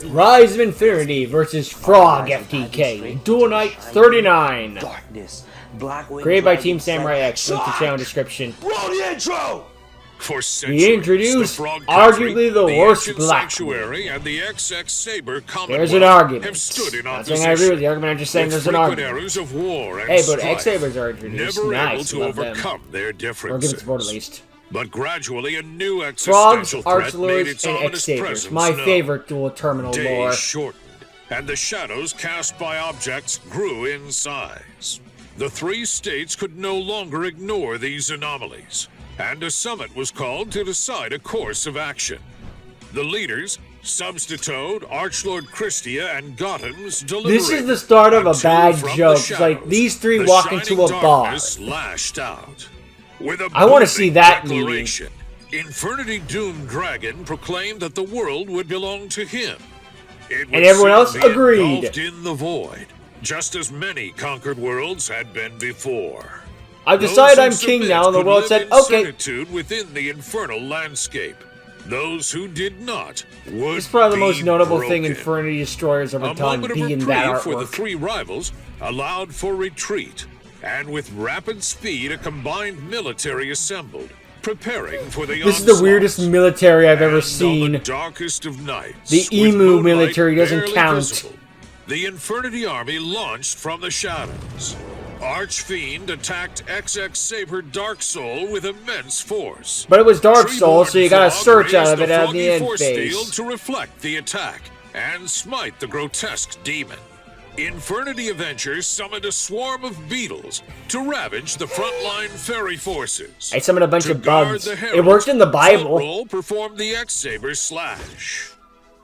Rise of Infinity versus Frog FTK. Duel Night 39. Darkness. Created by Team Samurai X. Link to channel description. Roll the intro! For centuries, We introduced the Frog Country, arguably the worst Ancient Black. Sanctuary and the XX Saber There's an Commonwealth argument. have stood in Not opposition. saying I agree with the argument, I'm just saying with there's an frequent argument. eras of war and Hey, but strife, X-Sabers are introduced. never able Nice, to love them. overcome their Or give it differences. support at least. But gradually, a new Frogs, existential threat made Archlords, its and ominous X-Sabers. presence My known. favorite dual terminal lore. Days shortened, and the shadows cast by objects grew in size. The three states could no longer ignore these anomalies, and a summit was called to decide a course of action. The leaders, Substitute, Archlord Christia, and Gotham's deliberated. This is the start of a until bad from the joke. It's shadows, like these three the walk into shining a bar. darkness lashed out. With a I wanna see booming that meeting. declaration, Infernity Doom Dragon proclaimed that the world would belong to him. It would And everyone else soon be agreed. engulfed in the void, just as many conquered worlds had been before. I've Those decided who I'm king submit now, and the could world live said, in okay. certitude within the infernal landscape. Those who did not would It's probably the most be notable thing broken. Infernity Destroyers ever A done, moment of being that reprieve for the artwork. three rivals allowed for retreat, and with rapid speed, a combined military assembled, preparing for the This is the onslaught. weirdest military I've ever And seen. on the darkest of nights, The with emu moonlight military doesn't barely count. visible, the Infernity army launched from the shadows. Archfiend attacked XX Saber Dark Soul with immense force. But it was Dark Soul, so you gotta Treeborn search Frog out of it raised a at the foggy end force field phase. to reflect the attack and smite the grotesque demon. Infernity Avengers summoned a swarm of beetles to ravage the frontline fairy forces. I summoned a bunch To of guard bugs. the It heralds, worked in the Bible. Roll performed the X-Saber slash.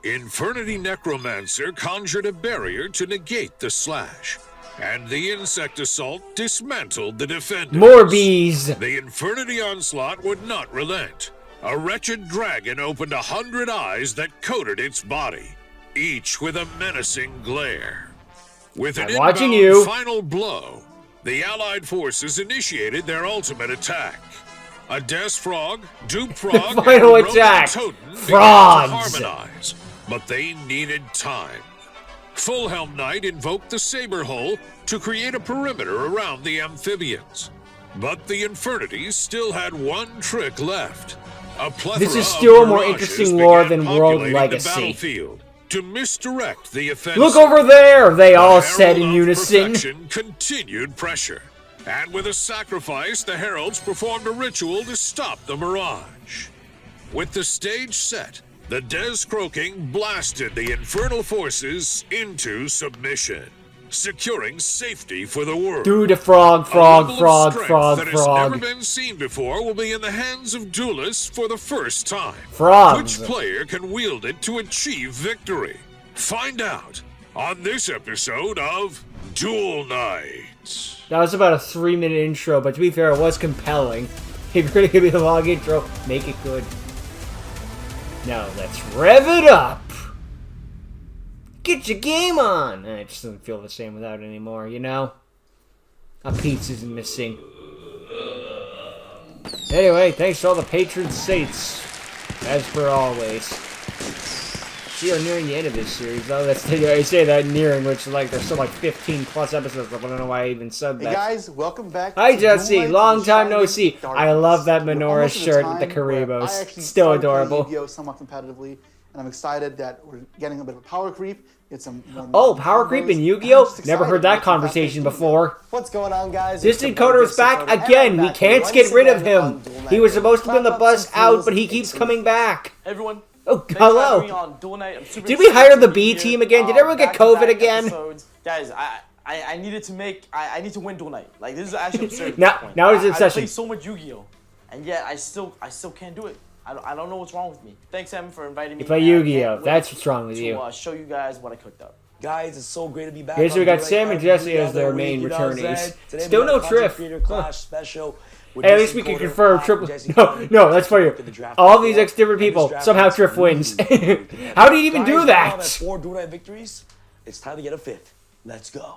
Infernity Necromancer conjured a barrier to negate the slash, and the Insect Assault dismantled the defenders. More bees. The Infernity Onslaught would not relent. A wretched dragon opened 100 eyes that coated its body, each with a menacing glare. With an I'm watching inbound you. final blow, the Allied forces initiated their ultimate attack. A Death Frog, Dupe Frog, final and attack. Roman Totem began to Frogs. harmonize, but they needed time. Fullhelm Knight invoked the Saber Hull to create a perimeter around the amphibians. But the Infernities still had one trick left. A plethora This is of still a more mirages interesting lore began than World populating Legacy. The battlefield to misdirect the offensive. Look over there, they The all said in Herald of unison. Perfection continued pressure, and with a sacrifice, the heralds performed a ritual to stop the mirage. With the stage set, the Des Croaking blasted the infernal forces into submission, securing safety for the world. Dude, a frog, A frog, level of frog, strength frog, that has never frog. been seen before will be in the hands of duelists for the first time. Frogs. Which player can wield it to achieve victory? Find out on this episode of Duel Night. That was about a 3-minute intro, but to be fair, it was compelling. If you're gonna give me a long intro, make it good. Now let's rev it up. Get your game on. It just doesn't feel the same without it anymore, you know? A pizza's missing. Anyway, thanks to all the patron saints, as per always. We are nearing the end of this series, though. That's I say that nearing, which is like there's still like 15 plus episodes. I don't know why I even said that. Hey guys, welcome back. Hi to Duel Jesse, Night long with time no Shining see. Darkness. I love that We're menorah almost at shirt with the time where Karibos. I actually Still started playing adorable. Yu-Gi-Oh! Somewhat competitively, and I'm excited that we're getting a bit of a power creep. It's some Oh, power creep in Yu-Gi-Oh! Never heard that conversation before. What's going on, guys? Distant Coder is back again. We can't get rid of him. He was supposed to be on the bus out, but he keeps coming back. Everyone, Oh, thanks for having me hello. on Duel Night. I'm super Did we excited hire to the be B here. team again? Did everyone get Back-to-back COVID again? episodes. Guys, I needed to make. I need to win Duel Night. Like, this is actually absurd. at Now- this point. now it's I obsession. play so much Yu-Gi-Oh, and yet I still can't do it. I don't know what's wrong with me. Thanks, Em, for inviting me. You play and I can't Yu-Gi-Oh! wait That's what's wrong with to, you. show you guys what I cooked up. Guys, it's so great to be back. Okay, so we on got Duel Sam Night and Jesse every as their other main week, you know what I'm returnees. saying? Today Still we got no a Content Triff. Creator Huh. Clash special with At least we Distant can Coder, confirm Pat, triple. Jesse No, Coder. no, that's for you. Look at the draft All before. these X different And this people. draft Somehow is Triff wins. really How did he even do Guys, now that? that's 4 Duel Night victories. It's time to get a 5th. Let's go.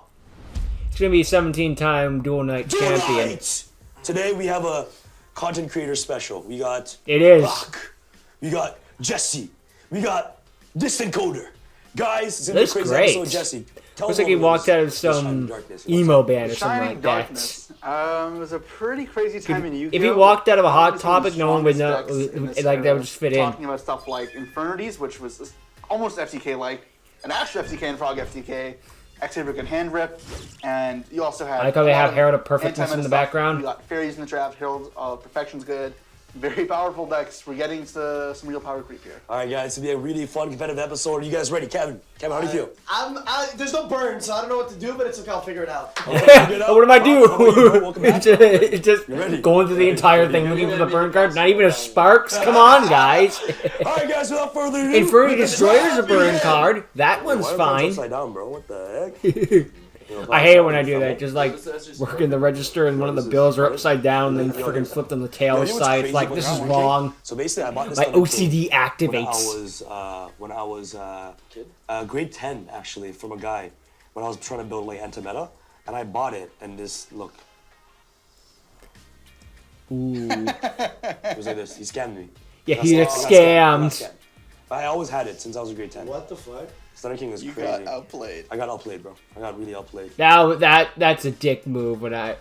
It's gonna be a 17-time Duel Night Duel champion. Night! Today we have a content creator special. We got It is. Brock. We got Jesse. We got Distant Coder. Guys, it's gonna be a Looks crazy great. episode, Jesse. Tell Looks them like he what it walked was. out of The Shining some Darkness. emo band or something Shining like that. Darkness. It was a pretty crazy time in Yu-Gi-Oh! If he walked out of a Hot Probably some Topic, no one would know. strongest decks in this Like that era, would just fit in. Talking about stuff like Infernities, which was almost FTK-like, an Astro FTK and Frog FTK, X-Saber and Hand Rip, and you also had. I like how they a lot have of Herald of Perfectness anti-meta in the stuff. background. You got Fairies in the draft, Herald of Perfection's good. Very powerful decks. We're getting to some real power creep here. All right, guys, it's gonna be a really fun, competitive episode. Are you guys ready? Kevin, how do you feel? There's no burn, so I don't know what to do, but it's okay. I'll figure it out. What am I do? Welcome back. It's just ready? going through the entire thing, looking for the burn card. Not even a Sparks. Come on, guys. All right, guys, without further ado. Infernity Destroyer's a burn card. That one's Why are fine. cards upside down, bro? What the heck? I hate it when I do that. Just like working the register and one of the bills are upside down and then freaking flipped on the tail You know what's side. It's crazy like, about this that is one, wrong. Jake? So basically, I bought this My on a OCD kid activates. when I was grade 10, actually, from a guy when I was trying to build like anti-meta, and I bought it, and this, look. Ooh. It was like this. He scammed me. Yeah, That's he all- got I got scammed. But I always had it since I was in grade 10. What the fuck? Thunder King was You crazy. got outplayed. I got outplayed, bro. I got really outplayed. That's a dick move. When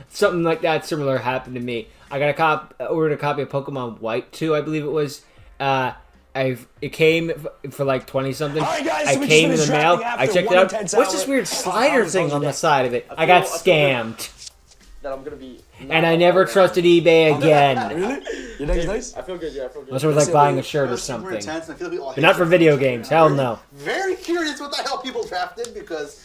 something like that similar happened to me. I got ordered a copy of Pokemon White 2, I believe it was. It came for like 20 something. Alright, guys, I so we came in just the finished mail. drafting I after checked it 1 out. intense What's hour. this weird slider thing on the side of it? I I got feel scammed, That I'm gonna be. and I never trusted eBay again. Really? Your deck is nice? I feel good. Yeah, I feel good. Unless it was like buying a shirt or Super something. intense, and I feel like we all But hate not for it. video games. Hell no. Very curious what the hell people drafted because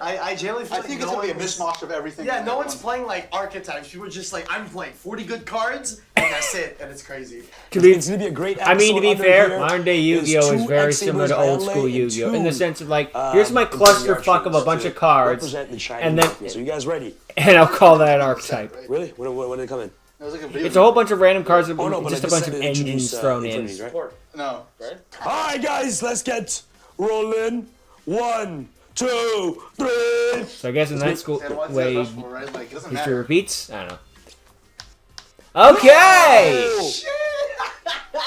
I generally feel I like think no it's gonna be a one's- mishmash of everything. Yeah, in no that one's one. playing like archetypes. People are just like, I'm playing 40 good cards, and that's it, and it's crazy. To be, It's gonna be a great I mean, to be episode fair, under here. modern day Yu-Gi-Oh There's is two very X-Sabers similar to old Melee school and Yu-Gi-Oh in the two, sense of like, here's my Infinity clusterfuck of a Archers bunch to of cards, represent the Shining and then Darkness. Are you guys ready? and I'll call that an archetype. Right? Really? When did it come in? It was like a video It's a whole bunch of random cards with Oh no, but just I a bunch said of to introduce, engines thrown in. Infinities, right? Support, No. right? All right, guys, let's get rolling. 1, 2, 3. So I guess in that school And what's way, that rush for, right? Like, it doesn't history matter. repeats. I don't know. Okay,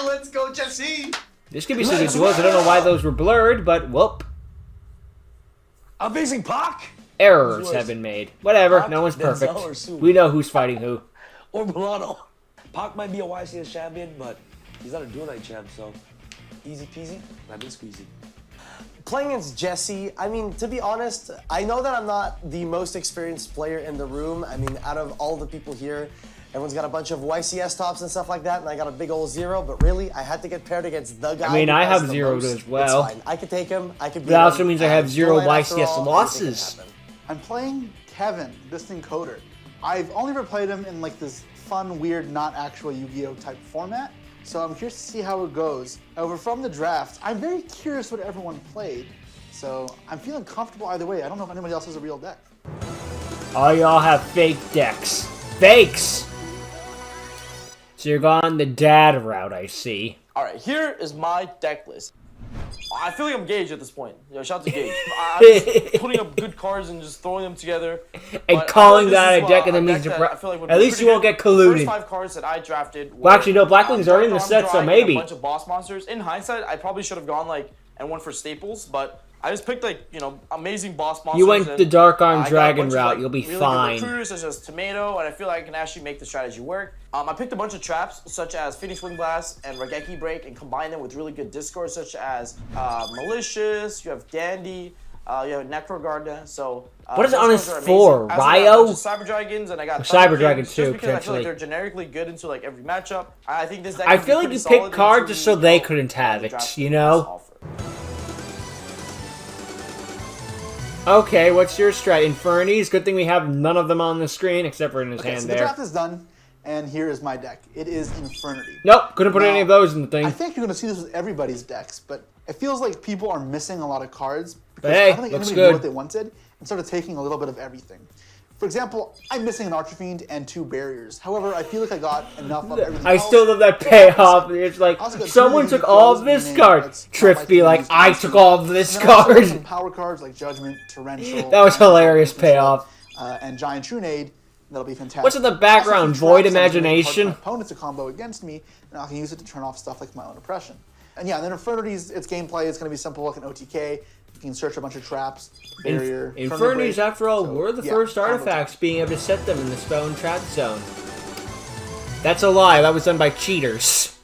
Let's go, Jesse! this could be some good duels. I don't know why those were blurred, but whoop, I'm facing Pac errors have been made. Whatever, no one's Denzel or perfect. Sue? We know who's fighting who. or Milano. Pac might be a YCS champion, but he's not a dual night champ, so easy peasy, lemon squeezy. Playing against Jesse, I mean, to be honest, I know that I'm not the most experienced player in the room. I mean, out of all the people here, everyone's got a bunch of YCS tops and stuff like that, and I got a big old 0, but really, I had to get paired against the guy. I mean, I who has have the 0 most. as well. It's fine. I could take him, I could beat That also him, means I have and 0 dueling after YCS all, losses. anything can happen. I'm playing Kevin, this thing Coder. I've only ever played him in like this fun, weird, not actual Yu-Gi-Oh type format. So I'm curious to see how it goes. However, from the draft, I'm very curious what everyone played. So I'm feeling comfortable either way. I don't know if anybody else has a real deck. All y'all have fake decks. Fakes! So you're going the dad route, I see. All right, here is my deck list. I feel like I'm Gage at this point. Yo, shout out to Gage. I'm just putting up good cards and just throwing them together. And But I calling feel like that this a is deck and then a means deck to that I feel like would at be least pretty you won't good. get colluded. The first 5 cards that I drafted were, Well, actually, no, Blacklings are in the Dark set, Arm so Dragon, maybe. a bunch of boss monsters. In hindsight, I probably should have gone like and went for staples, but I just picked like, you know, amazing boss monsters. You went and, the Dark Arm I got a Dragon bunch of, route, like, you'll be really good fine. recruiters such as Tomato, and I feel like I can actually make the strategy work. I picked a bunch of traps such as Phoenix Wing Blast and Regeki Break and combined them with really good discords such as Malicious, you have Dandy, you have Necro Garda. So What is those Honest cards are for? amazing. I also got a Ryo? bunch of Cyber Dragons and I got Or Thunder Cyber Dragon Kings, too, just because I feel like potentially. they're generically good into like every matchup. I think this deck I can be feel like pretty you solid picked cards into just so the, they couldn't have the it, draft you know? offer. Okay, what's your strat? Infernities? Good thing we have none of them on the screen except for in his Okay, hand so the there. draft is done, and here is my deck. It is Infernity. Nope, couldn't put Now, any of those in the thing. I think you're going to see this with everybody's decks, but it feels like people are missing a lot of cards because Hey, I don't think looks anybody knew good. what they wanted and started taking a little bit of everything. For example, I'm missing an Archer-Fiend and 2 barriers. However, I feel like I got enough of everything I else. still love that payoff. It's like, Also got someone two took unique all pros of this in the name. card. That's not Triff like be the like, most I basic. took all of this And then also card. some power cards like Judgment, Torrential. That was hilarious payoff. And Giant Trunade. That'll be fantastic. What's in the Also, background? some Void traps that make Imagination? My opponent's a combo against me, and I can use it to turn off stuff like my own oppression. And yeah, and then Infernity's its gameplay is going to be simple like an OTK. You can search a bunch of traps, barrier. Infernities, after all, were the first combo artifacts being able to set them in the spell and trap zone. That's a lie. That was done by cheaters.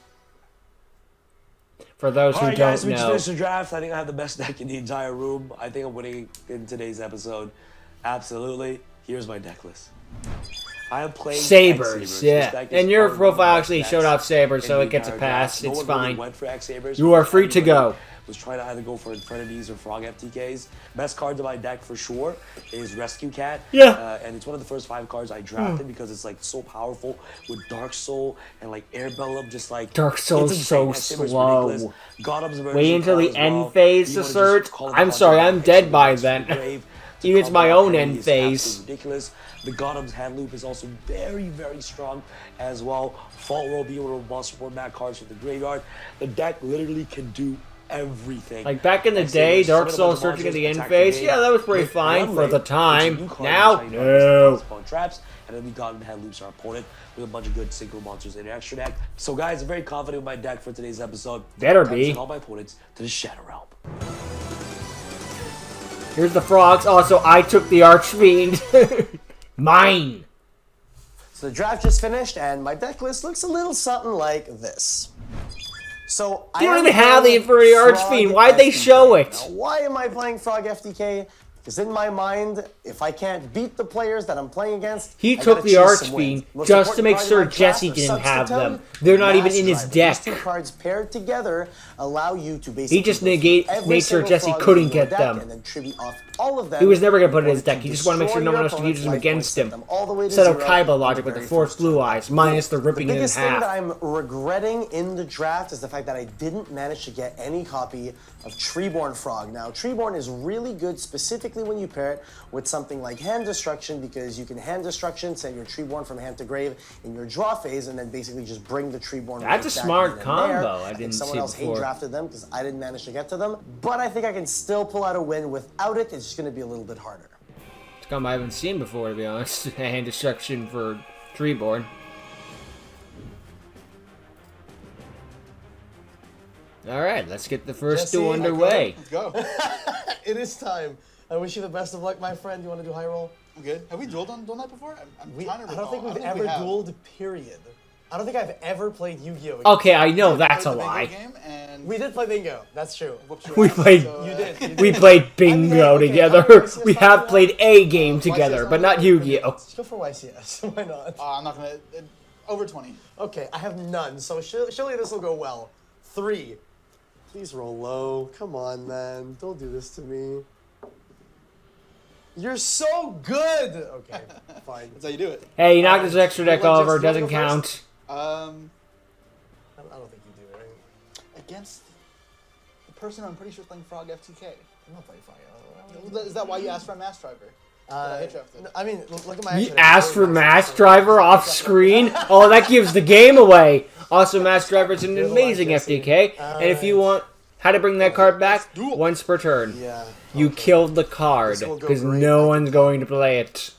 For those who Alright don't guys, we just know. finished the draft. I think I have the best deck in the entire room. I think I'm winning in today's episode. Absolutely. Here's my deck list. I am playing Sabers, X-Sabers. yeah. This deck is And your probably profile one of the actually best showed off Sabers, in so the it gets a entire pass. draft. It's No one really fine. went for X-Sabers. You are free to go. Was trying to either go for Infernitys or Frog FTKs. Best card to my deck for sure is Rescue Cat. Yeah. And it's one of the first 5 cards I drafted because it's like so powerful with Dark Soul and like Air Bellum, just like Dark Soul's it's insane. so X-Saber's slow. ridiculous. Gothams emerging Wait until card the as end well. phase You to wanna just search. call it I'm a sorry, bunch of I'm dead by X-Sabers then. from the grave to Even it's combo my that own Freddy end is phase. absolutely ridiculous. The Gothams hand loop is also very, very strong as well. Fault Roll being one of the most support mat cards from the graveyard. The deck literally can do everything. Like back in the X-Sabers, day, Dark submit a Soul bunch of searching at the monsters, end attack the phase, game yeah, that was pretty with fine one for the rate, which is a time. new card Now, which I no. use spawn traps, and then we got hand loops our opponent with a bunch of good synchro monsters in your extra deck. So guys, I'm very confident with my deck for today's episode. Better Time to be. send all my opponents to the Shadow Realm. Here's the frogs. Also, I took the Archfiend. Mine. So the draft just finished, and my deck list looks a little something like this. So You don't am even have the playing Infernity Frog Archfiend. Why'd they FTK. show it? Now, why am I playing Frog FTK? Because in my mind, if I can't beat the players that I'm playing against, He I took gotta the choose some Archfiend wins. Most just to important make card in sure my draft Jesse are didn't have Substitute them. They're not even Mass in his Driver. deck. These 2 cards paired together allow you to basically He just go through made every sure single Jesse frog couldn't in your get deck them. and then tribute off all of them. He was never going to put it in his in order deck. He just wanted to make sure destroy no one your else could use opponent's them life against points, set him. them all the way to Set up 0 Kaiba on logic the with the very Force first Blue turn. Eyes, minus the ripping The it in biggest thing that half. I'm regretting in the draft is the fact that I didn't manage to get any copy of Treeborn Frog. Now, Treeborn is really good specifically when you pair it with something like Hand Destruction, because you can Hand Destruction, send your Treeborn from hand to grave in your draw phase, and then basically just bring the Treeborn That's right a back smart in and combo there. I think didn't someone see else before. hate drafted them because I didn't manage to get to them, but I think I can still pull out a win without it. It's just going to be a little bit harder. It's a combo I haven't seen before, to be honest. Hand Destruction for Treeborn. Alright, let's get the first Jesse, duel I underway. Let's go. It is time. I wish you the best of luck, my friend. You want to do high roll? I'm good. Have we dueled on Duel Night before? I'm trying to I recall. don't think we've we ever have. dueled, period. I don't think I've ever played Yu-Gi-Oh! Okay, I know We that's a played the lie. bingo game and We did play bingo. That's true. whooped your We ass, played- so, You did. You did. We played bingo okay, together. how many YCS We times have do you played a game YCS together, but on not there? Yu-Gi-Oh! Let's go for YCS. Why not? I'm not gonna. Over 20. Okay, I have none, so surely this will go well. 3. Please roll low. Come on, man. Don't do this to me. You're so good! Okay, fine. That's how you do it. Hey, you knocked his extra deck you want over, Jesse to doesn't go first? count. I don't think you do, right? Against the person I'm pretty sure is playing Frog FTK. I'm not playing Fire. Is that why you asked for a Mass Driver? That I hit drafted? I mean, look at my You extra deck. asked for Mass Driver off screen? Oh, that gives the game away. Also, Mass Driver is an You're the amazing one, Jesse. FTK. And if you want how to bring that card back, duel. once per turn. Yeah. You killed the card, This will go because great. no one's going to play it.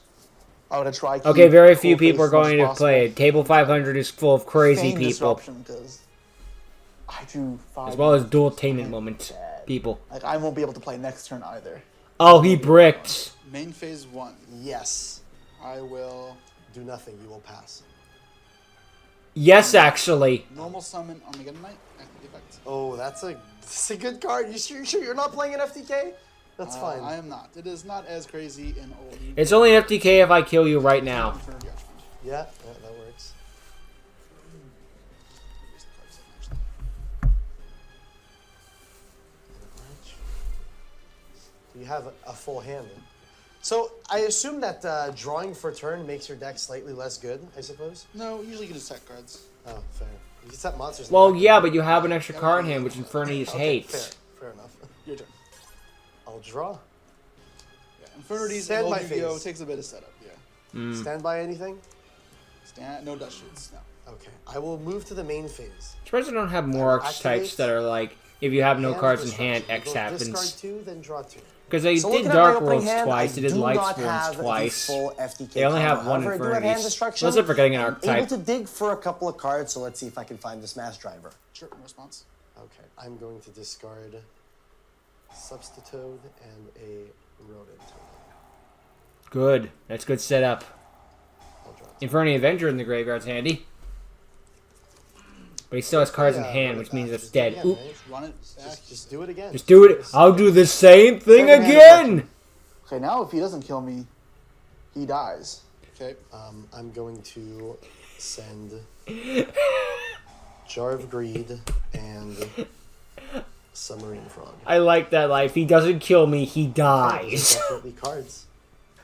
I would try. Okay, very few people are going to play it. Table 500 is full of crazy people. Because I do 5. As well as dual-tainment moment people. Like I won't be able to play next turn either. Oh, he bricked. Main phase 1. Yes. I will Do nothing. You will pass. Yes, actually. normal summon Armageddon Knight. Active effect. Oh, that's a good card. You sure you're not playing an FTK? That's fine. I am not. It is not as crazy in old. It's only an FTK if I kill you right now. Infinity Archfiend. Yeah, that works. You have a full hand. So I assume that drawing for turn makes your deck slightly less good, I suppose? No, usually you can just set cards. Oh, fair. You can set monsters. in Well, the deck. yeah, but you have an extra card in hand, which Infernities Okay, hates. Fair enough. Your turn. I'll draw. Yeah, Infinity's Stand in by old Yu-Gi-Oh! phase. Takes a bit of setup. Yeah. Stand by anything? No dust shoots. No. Okay. I will move to the main phase. Surprised I don't have more archetypes that are like, if you have no Hand cards in destruction. hand, X Go happens. Discard 2, then draw 2. Because they So did looking at my Dark opening Worlds hand, twice, they did I do Light not Swarms have the twice. full FTK They only have combo. one However, I do have hand Infinities. destruction. Unless they're forgetting an I'm archetype. able to dig for a couple of cards, so let's see if I can find this Mass Driver. Sure. Response. Okay, I'm going to discard Substitute and a Rodent. Good. That's good setup. I'll draw two. Infernity Avenger in the graveyard's handy. But he still has cards in Yeah, hand, run it which means back. it's Just do it dead. again, Oop. right? Run it back. Just do it again. Just do it. I'll do the same thing Second hand again! Okay, now if he doesn't kill me, he dies. Okay. I'm going to send Jar of Greed and Submarine Frog. I like that. Like, if he doesn't kill me, he These dies. are definitely cards.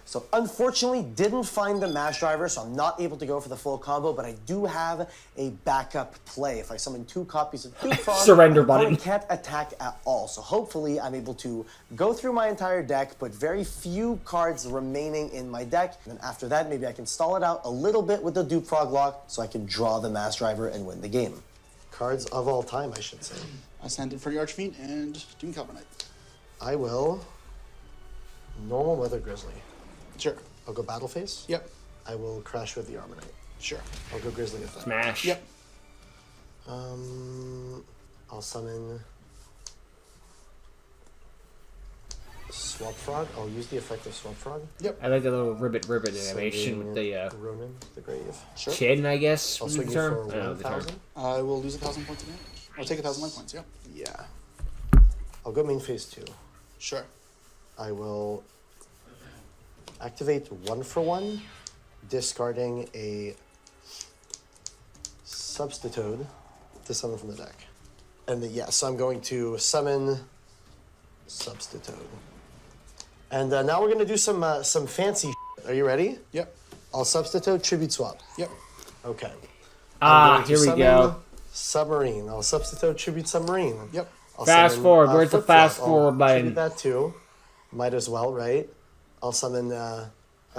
So unfortunately, didn't find the mash driver, so I'm not able to go for the full combo, but I do have a backup play. If I summon 2 copies of Duke Frog, Surrender my button. opponent can't attack at all. So hopefully I'm able to go through my entire deck, put very few cards remaining in my deck, and then after that, maybe I can stall it out a little bit with the Duke Frog lock so I can draw the mash driver and win the game. Cards of all time, I should say. I sent Infernity Archfiend and Doom Carbonite. I will Normal Weather Grizzly. Sure. I'll go Battle Face. Yep. I will Crash with the Armonite. Sure. I'll go Grizzly Effect. Smash. Yep. I'll summon Swap Frog. I'll use the effect of Swap Frog. Yep. I like the little ribbit animation with the Ronin, the Grave. Sure. chin, I guess. I'll Was swing the you term? for I don't know the term. 1,000. I will lose 1,000 points of damage. I'll take 1,000 life points, yeah. Yeah. I'll go main phase 2. Sure. I will activate 1-for-1, discarding a Substitute to summon from the deck. And then, yeah, so I'm going to summon Substitute. And now we're going to do some fancy shit. Are you ready? Yep. I'll Substitute, Tribute Swap. Yep. Okay. Ah, I'm going to here we summon go. Submarine. I'll Substitute, Tribute Submarine. Yep. I'll Fast summon, forward. Where's the Flip Flop. fast I'll forward button? Tribute that too. Might as well, right? I'll summon a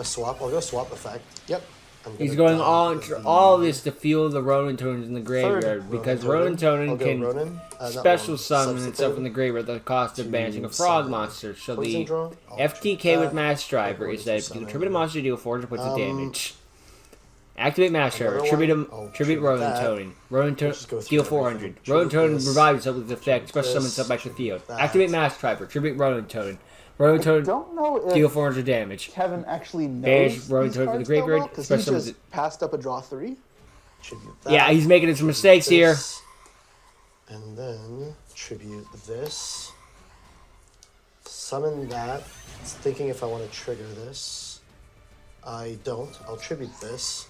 swap. I'll go swap effect. Yep. I'm He's gonna going die on with to the all this to fuel the Ronin Tonens in the third graveyard because Ronin Ronin Tonen I'll go can Ronin. Not special Ronin, summon Substitute. itself in the graveyard at the cost of to banishing a frog summon monster. So Poison the Draw. I'll FTK tribute with that. Mass Driver I'll is that you summon tribute a monster, deal 400 points of damage. Activate Mass Driver. Another Tribute one. him. I'll Tribute tribute Ronin that. Tonen. Ronin just go Tonen. through Deal everything. 400. Ronin Tribute Tonen this, revives itself with effect. Special this, summon itself back to the field. that. Activate Mass Driver. Tribute Ronin Tonen. Ronin Tonen. Don't know if Deal 400 damage. Kevin actually Banish knows Ronin these Toad to the cards graveyard, because he special just summons passed up a draw 3. Tribute that. Yeah, he's making some mistakes here. This. And then tribute this. Summon that. Thinking if I want to trigger this. I don't. I'll tribute this.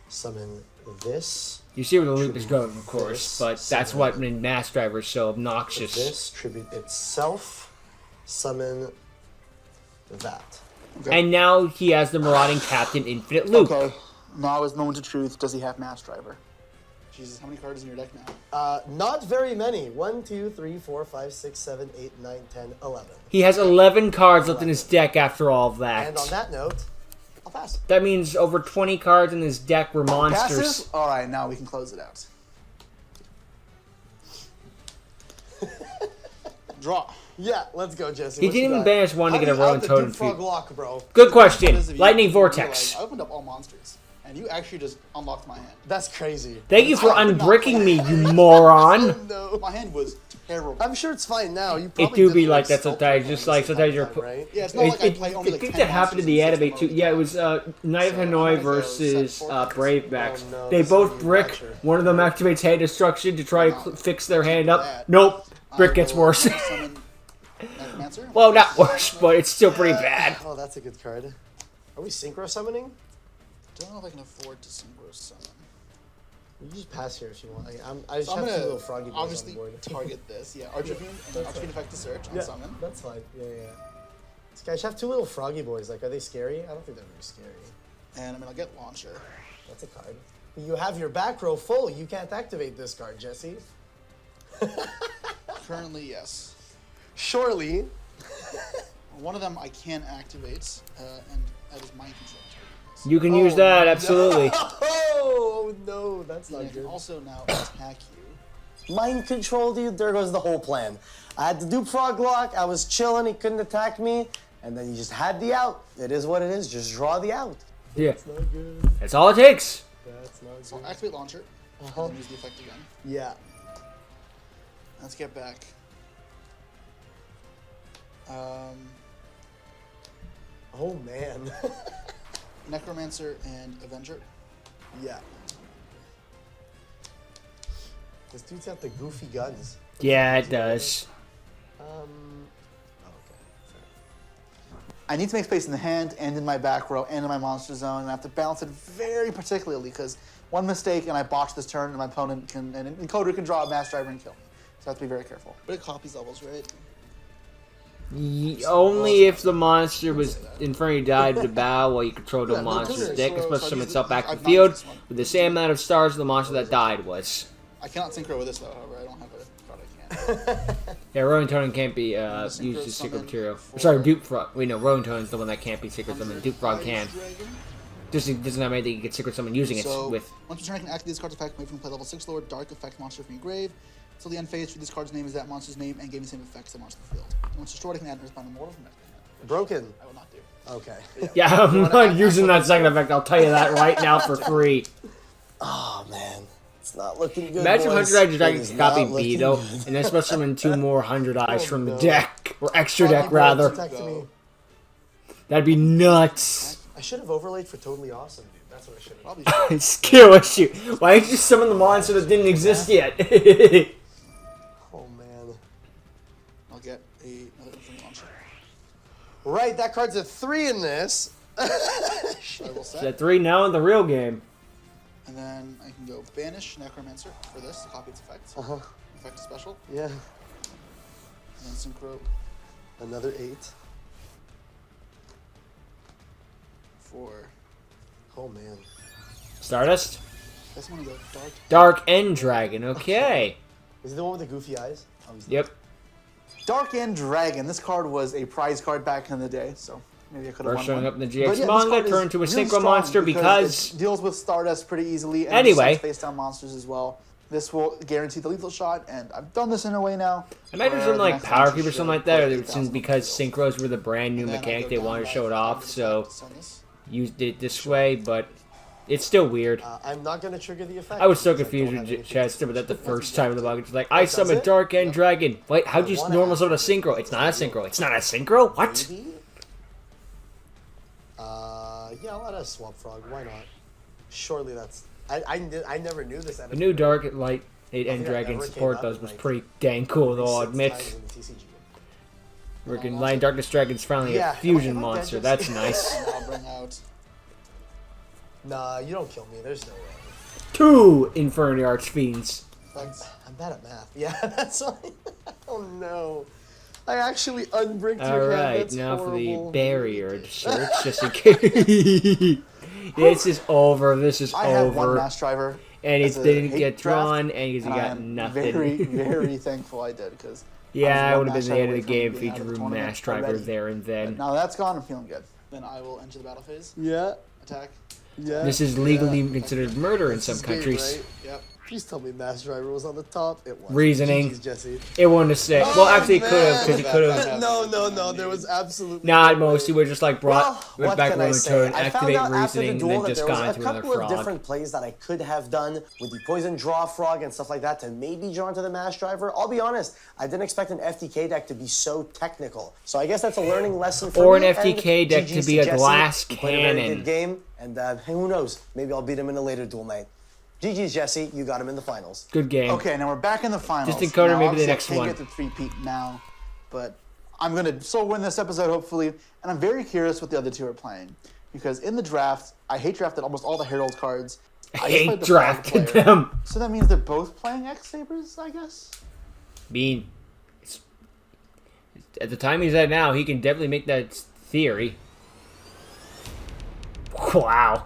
Summon this. You see where the loop is going, of course, This, but that's summon what made Mass Driver so obnoxious. This. Tribute itself. Summon that. And now he has the Marauding Captain Infinite Loop. Okay. Now is moment of truth. Does he have Mass Driver? Jesus, how many cards in your deck now? Not very many. 1, 2, 3, 4, 5, 6, 7, 8, 9, 10, 11. He has 11 cards left in his deck after all of that. And on that note, I'll pass. That means over 20 cards in his deck were monsters. Passes? Alright, now we can close it out. Draw. Yeah, let's go, Jesse. He What didn't you even got? banish one to How get do a you Ronin out the Totem Duke Frog feat. lock, bro? Good question. Because if you Lightning realize, Vortex. I opened up all monsters, and you actually just unlocked my hand. That's crazy. Thank you for I did not unbricking play. me, you moron. No. My hand was terrible. I'm sure it's fine now. You It probably do did be it, like that sculpt sometimes. your Just hand like sometimes you're. at the same time, right? Yeah, it's not like I play only I like think 10 that happened in monsters the in anime six too. modes. Yeah, it was Knight of So, Hanoi I'm gonna go versus set four Brave Backs. Oh, no, They this both is a brick. matcher. One of them activates hand destruction to try to fix their hand up. that. Nope. I Brick gets will worse. summon Necromancer. Well, not worse, but it's still pretty bad. Oh, that's a good card. Are we synchro summoning? Don't know if I can afford to synchro summon. You can just pass here if you want. I just So I'm have two little gonna froggy boys obviously on board. target this. Yeah, Archfiend and Archfiend effect to search and Yeah, summon. that's fine. Yeah. This guy, I just have two little froggy boys. Like, are they scary? I don't think they're very scary. And I mean, I'll get Launcher. That's a card. You have your back row full. You can't activate this card, Jesse. Currently, yes. Surely. One of them I can activate, and that is Mind Control. You can use that, absolutely. Oh, no, that's And not I can good. also now attack you. Mind control, dude. There goes the whole plan. I had the Duke Frog lock. I was chilling. He couldn't attack me. And then you just had the out. It is what it is. Just draw the out. Yeah, That's not good. that's all it takes. That's not So good. I'll activate Launcher, and then use the effect again. Yeah. Let's get back. Oh man. Necromancer and Avenger. Yeah. This dude's got the goofy guns. Yeah, it does. Okay. I need to make space in the hand and in my back row and in my monster zone, and I have to balance it very particularly because one mistake and I botch this turn and my opponent can, and Encoder can draw a Mass Driver and kill me. So I have to be very careful. But it copies levels, right? Only if the monster was Infernity died to the battle while you control the monster's deck, especially from itself back to the field, with the same amount of stars the monster that died was. I cannot synchro with this though, however, I don't have a card I can. Yeah, Rolling Totem can't be used as secret material. Sorry, Duke Frog. Wait, no, Rolling Totem is the one that can't be secret summon. Duke Frog can. Just doesn't have anything you can secret summon using it with. Once per turn, I can activate this card's effect, move from play level 6 lower, dark effect monster from your grave. Until the end phase, for this card's name is that monster's name and gave me the same effects that monster field. Once destroyed, I can add Earthbound Immortal from that. Broken. I will not do. Okay. Yeah, I'm not using that second effect. I'll tell you that right now for free. Oh man, it's not looking good. Imagine boys. 100 Eyes Dragon It is could copy not B looking though, good. and then special summon 2 more 100 Eyes from the no. deck or extra deck rather. Attack to me. That'd be nuts. I should have overlaid for totally awesome, dude. That's what I should have. Probably should. Skill issue. Why didn't you summon the monster that didn't exist yet? Oh man. I'll get another Infinite Launcher. Right, that card's a 3 in this. I will set. That 3 now in the real game. And then I can go Banish Necromancer for this to copy its effect. Effect is special. Yeah. And then Synchro Another 8. for. Oh man. Stardust? This one to go Dark. Dark End Dragon, okay. Is he the one with the goofy eyes? Oh, he's Yep. Dark End Dragon. This card was a prize card back in the day, so maybe I could have First won showing one. up in the But GX yeah, this manga, card is turned to a really synchro strong monster because it deals with Stardust pretty easily. And Anyway. face down monsters as well. This will guarantee the lethal shot, and I've done this in a way now. I imagine where something the like next Power monster Cube or should something like that, or put since 8,000 because on the field. synchros were the brand new And then I mechanic, go they down wanted to by show it 5 off, to so send this. used it this way, but it's still weird. I'm not gonna trigger the effect. I was so because confused don't have with anything Chester, but that the first time in the manga, it's like, I does summoned it? Dark End Dragon. Wait, how'd you wanna normal ask summon a synchro? It's not a synchro. It's not a synchro? What? Maybe? Yeah, I'll add a Swamp Frog. Why not? Surely that's. I never knew this. The new Dark Light End think I Dragon never came support up those in, was like, pretty dang cool, though, I'll 6 admit. times in the TCG. Freaking Lion Darkness Dragon's finally Yeah, a fusion am I dead, monster. Gypsy? That's nice. And I'll bring out. Nah, you don't kill me. There's no way. 2 Infernity Archfiends. Effects. I'm bad at math. Yeah, that's why. Oh no. I actually unbricked your hand. Alright, That's now for the horrible. barrier search, just in case. This is over. This is I have one over. Mass Driver. And it as a didn't hate get draft, drawn, and he I got am nothing. Very, very thankful I did, because Yeah, I one would have been Mass the end Driver of the away game from if being he out of the drew tournament Mass Driver already. there and then. Now that's gone, I'm feeling good. Then I will enter the battle phase. Yeah. Attack. Yeah. This is legally considered murder in some This is game, countries. right? Yep. Please tell me Mass Driver was on the top. It was. Reasoning. GG's, Jesse. It wouldn't have said. Well, actually, it could have, because it could have. man. No. There was absolutely. Not no way. most. He would have just like brought went what back can I Rolling say? Toad, I found activate out after the reasoning, and duel then that just there gone was a into another couple of frog. different plays that I could have done with the poison draw frog and stuff like that to maybe draw into the Mass Driver. I'll be honest, I didn't expect an FTK deck to be so technical. So I guess that's a learning lesson for Or me. an FTK and deck to GG's be a Jesse. glass He played a very cannon. good game, and hey, who knows? Maybe I'll beat him in a later duel night. GG's, Jesse. You got him in the finals. Good game. Okay, now we're back in the finals. Just encoder Now, maybe the obviously, next I one. can't get the three-peat now, but I'm going to still win this episode, hopefully. And I'm very curious what the other two are playing. Because in the draft, I hate drafted almost all the Herald cards. I just played hate the Frog drafting player. them. So that means they're both playing X-Sabers, I guess? Mean. At the time he's at now, he can definitely make that theory. Wow.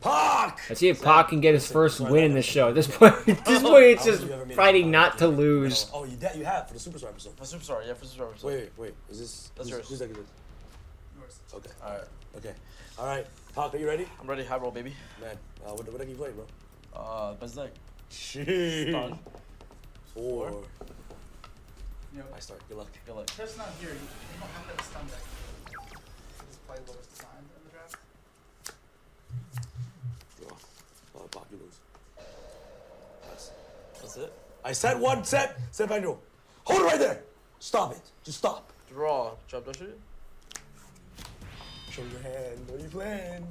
Puck! Let's see if Pac can get his first win in this show. At this point, it's just fighting not to lose. Oh, you have for the Superstar episode. For Superstar, yeah, for Superstar. Wait. Is this? That's yours. Who's that good? Yours. Okay. All right, Okay. All right. Puck, are you ready? I'm ready. High roll, baby. Man, what deck you play, bro? Best deck. Jeez. Done. 4. Yep. I start. Good luck. Good luck. Chris not here. You don't have that stun deck. Just play what was designed in the draft. Draw. Pop, you lose. Nice. That's it. I said one set. Step back draw. Hold it right there. Stop it. Just stop. Draw. Trap dash it. Show your hand. What are you playing?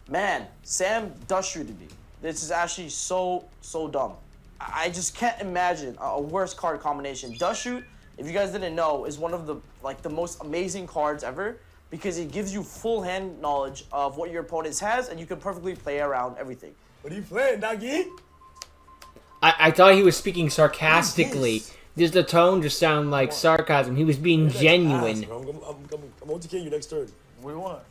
Man, Sam dust shooted me. This is actually so dumb. I just can't imagine a worse card combination. Dust shoot, if you guys didn't know, is one of the most amazing cards ever because it gives you full hand knowledge of what your opponent has and you can perfectly play around everything. What are you playing, doggy? I thought he was speaking sarcastically. Just the tone just sounded like sarcasm. He was being genuine. I'm going to kill you next turn. What do you want?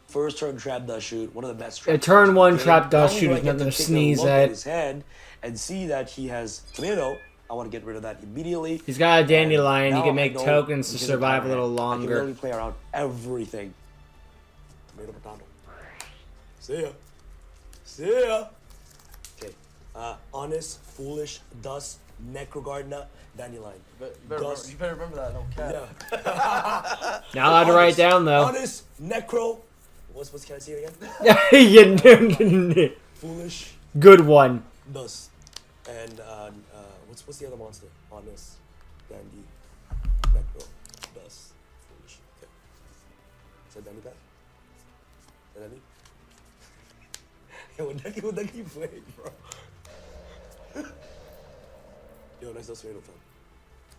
First turn trap dust shoot, one of the best A traps. turn one trap Not dust only shoot do I is get nothing to take a sneeze look at. his hand and see that he has tomato. I want to get rid of that immediately. He's got a dandelion. And He now can make I know tokens to because of survive a power little hand, I can longer. literally play around everything. Tomato, potato. See ya. See ya. Okay. Honest, foolish, dust, necrogardna, dandelion. Dust. You better remember that. No cap. Yeah. Not allowed to write down though. Honest, necro. What's can I see it again? Foolish, Good one. dust, and what's the other monster? Honest, dandy, necro, dust, foolish. Okay. Is that dandy back? Is that dandy? Yo, what deck are you playing, bro? Yo, nice dust tornado fam.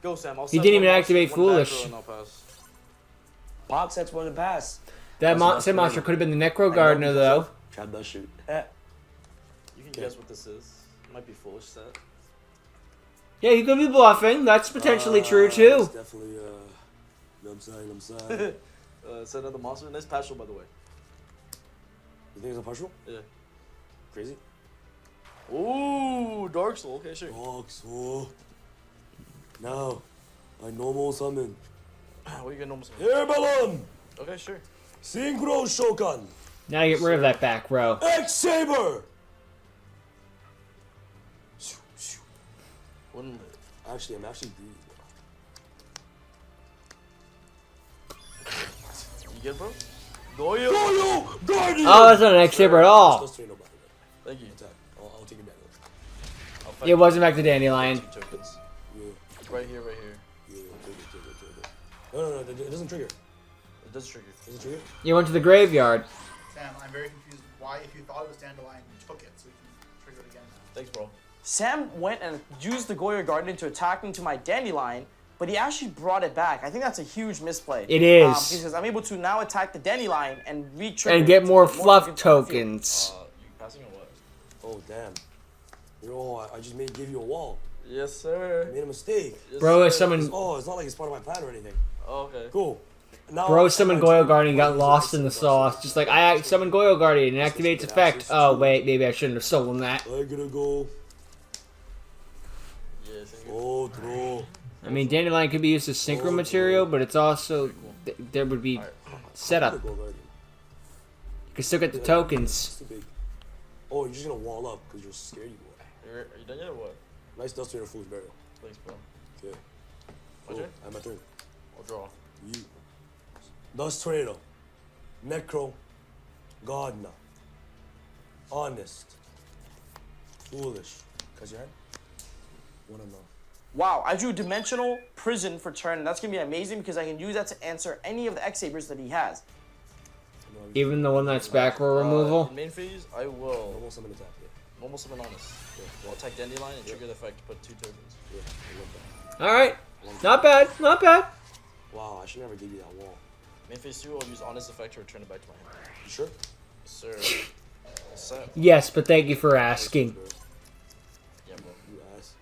Go, Sam. I'll He set didn't one even monster, activate one Foolish. back row, and I'll pass. Box sets one to pass. That monster could have been the Necro Gardener though. Trap dust shoot. You can guess what this is. It might be Foolish set. Yeah, he could be bluffing. That's potentially true It's too. definitely I'm sorry. Set another monster. Nice partial, by the way. You think it's a partial? Yeah. Crazy? Ooh, Dark Soul. Okay, sure. Soul. Now, I normal summon. What are you gonna normal summon? Air Balloon! Okay, sure. Synchro Shokan! Now you get rid of that back row. X-Saber! Wouldn't Actually, I'm actually greedy, bro. you get, bro? Goyo. Goyo! Guardian! Oh, that's not an X-Saber at all. Just tornado, by the way. Thank you. Attack. I'll take it down. I'll fight It wasn't back to Dandelion. 2 tokens. Yeah, Right here, right here. yeah, take it. No, it doesn't trigger. It does trigger. Does it trigger? You went to the graveyard. Sam, I'm very confused why, if you thought it was Dandelion, you took it, so you can trigger it again now. Thanks, bro. Sam went and used the Goyo Garden to attack into my Dandelion, but he actually brought it back. I think that's a huge misplay. It is. Because I'm able to now attack the Dandelion and re-trigger And get it more to fluff tokens on the field. tokens. You passing or what? Oh, damn. I just give you a wall. Yes, I sir. made a mistake. Yes, Bro, sir. if someone Oh, it's not like it's part of my plan or anything. Oh, okay. Cool. Now, Bro summoned my Goyo turn. Guardian got Use lost it. in the sauce. Just like, I summoned Goyo Guardian and activates effect. Oh, wait, maybe I shouldn't have stolen that. I'm gonna go. Yes, Oh, throw. I mean, Dandelion could be used as synchro material, but it's also, there would be setup. Go Guardian. You could still get the It's tokens. too big. Oh, you're just gonna wall up because you're scared, you boy. Are you done yet or what? Nice dust tornado fool's burial. Thanks, bro. Okay. My turn? I'm my turn. I'll draw. You. Dust tornado. Necro. Gardener. Honest. Foolish. Cause your hand? Wanna know. Wow, I drew Dimensional Prison for turn, and that's going to be amazing because I can use that to answer any of the X-Sabers that he has. Even the one that's back row removal. In main phase, I will Normal summon attack, yeah. normal summon Honest. I'll attack Dandelion and trigger the effect to put 2 tokens. Yeah, I love that. Alright. Not bad, not bad. Wow, I should never give you that wall. Main phase 2, I'll use Honest effect to return it back to my hand. You sure? Yes, sir. Yes, sir. Yes, but thank you for asking. Yeah, bro. You ass.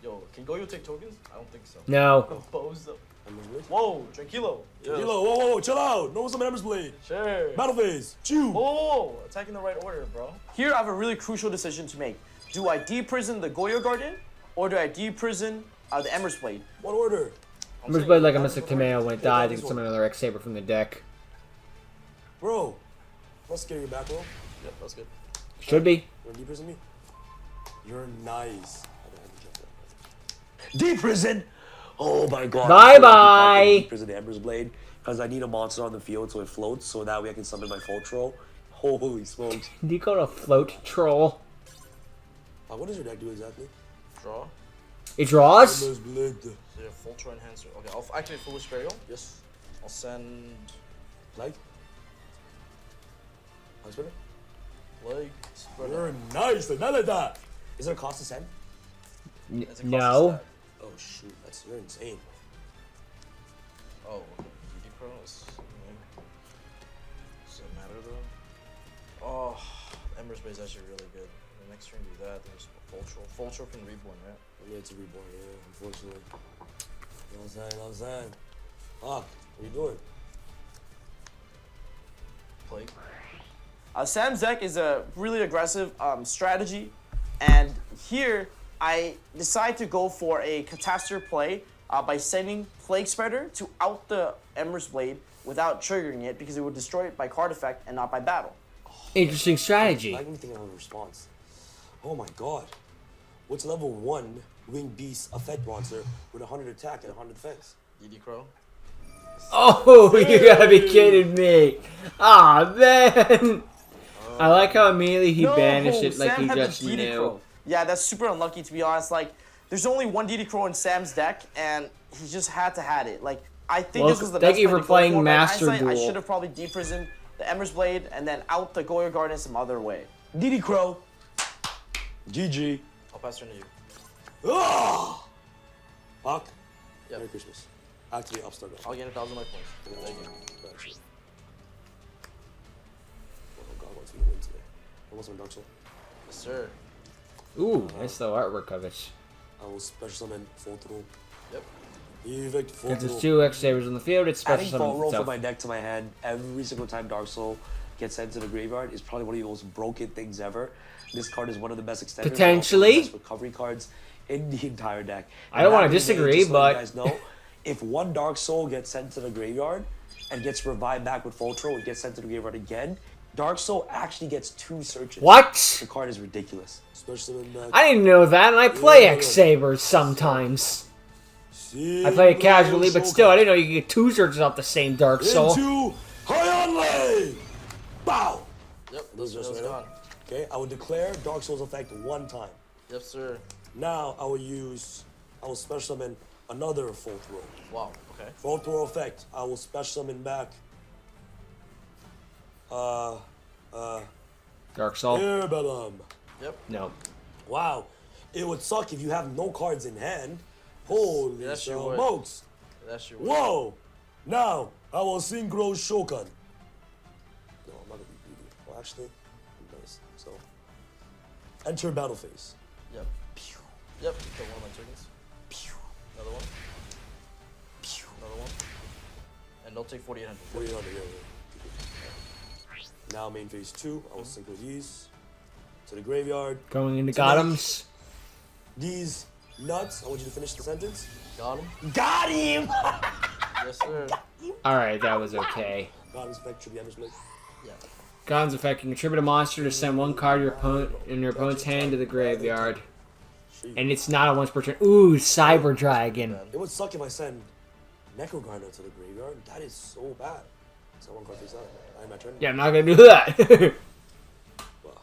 Yo, can Goyo take tokens? I don't think so. No. Bozo. I'm gonna wait. Whoa, Tranquilo. Yeah. Kilo, whoa, chill out. Normal summon Ember's Blade. Sure. Battle phase. Chew. Oh, attacking the right order, bro. Here I have a really crucial decision to make. Do I de-prison the Goyo Garden, or do I de-prison the Ember's Blade? What order? I'm just played like a Mystic Tomato when it dies and summon another X-Saber from the deck. Bro. I'll scare you back, bro. Yep, that's good. Should be. You wanna de-prison me? You're nice. De-prison? Oh my god. Bye-bye. De-prison the Ember's Blade. Because I need a monster on the field so it floats, so that way I can summon my full troll. Holy smokes. Do you call it a float troll? What does your deck do exactly? Draw. It draws? Almost blood. So you have Fultra Enhancer. Okay, I'll activate Foolish Burial. Yes. I'll send Like? How's it? Leg Spreader. You're nice, none of that. Is there a cost to send? It's a cost No. stat. Oh shoot, you're insane. Oh, DD Pro is. Does it matter though? Oh, Ember's Bay is actually really good. The next turn do that. There's Fultra. Fultra can Reborn, right? Yeah, it's a reborn, yeah, unfortunately. You know what I'm saying? Fuck, what are you doing? Plague. Sam's deck is a really aggressive strategy, and here I decide to go for a Catastrophe play by sending Plague Spreader to out the Ember's Blade without triggering it because it would destroy it by card effect and not by battle. Interesting strategy. I didn't think of a response. Oh my god. What's level 1 Winged Beast effect monster with 100 attack and 100 defense? DD Crow. Oh, you gotta be kidding me. Aw, man. I like how immediately he banished it like Sam he had the just DD knew. Crow. Yeah, that's super unlucky to be honest. Like, there's only one DD Crow in Sam's deck, and he just had to have it. Like, I think Well, this was the thank best you play for to go playing for, but in Master hindsight, I Duel. should have probably de-prisoned the Ember's Blade and then out the Goyer Garden some other way. DD Crow. GG. I'll pass turn to you. Ah! Fuck. Yep. Merry Christmas. Activate Upstart. I'll gain 1,000 life points. Thank you. Oh god, what's gonna win today? Almost on Dark Soul. Yes, sir. Ooh, that's the artwork of it. I will special summon full throw. Yep. Evict full Because throw. there's 2 X savers on the field, it's special Adding full summon roll from itself. my deck to my hand every single time Dark Soul gets sent to the graveyard is probably one of the most broken things ever. This card is one of the best extenders. Potentially. and also the best recovery cards in the entire deck. I don't wanna back in the day, disagree, just to let but- you guys know, if one Dark Soul gets sent to the graveyard and gets revived back with full throw and gets sent to the graveyard again, Dark Soul actually gets 2 searches. What? The card is ridiculous. Especially when I didn't know that, and I play X Sabers sometimes. I play it casually, but still, I didn't know you could get 2 searches off the same Dark Soul. Into Hyunlei! Bow! Yep. Those are Those right gone. now. Okay, I will declare Dark Souls effect 1 time. Yes, sir. Now I will special summon another full throw. Wow. Okay. Full throw effect. I will special summon back. Dark Soul? Parabellum. Yep. No. Wow. It would suck if you have no cards in hand. Holy Yes, you would. smokes. That's your. Whoa! Now I will synchro Shokan. No, I'm not gonna be greedy. Well, actually, I'm nice. So, enter battle phase. Yep. Yep. Kill one of my tokens. Another one. Another one. And they'll take 4,800. 4,800, yeah. Now main phase 2. I will synchro these to the graveyard. Going into Tonight. Gotham's. These nuts. I want you to finish the sentence. Got him. Got him. Yes, sir. Alright, that was okay. God respect should be understood. Yeah. Gotham's effect can contribute a monster to send 1 card in your opponent's hand to the graveyard. And it's not a once per turn. Ooh, Cyber Dragon. It would suck if I send Necrogrinder to the graveyard. That is so bad. So 1 card face out. I my turn. Yeah, I'm not gonna do that. Well,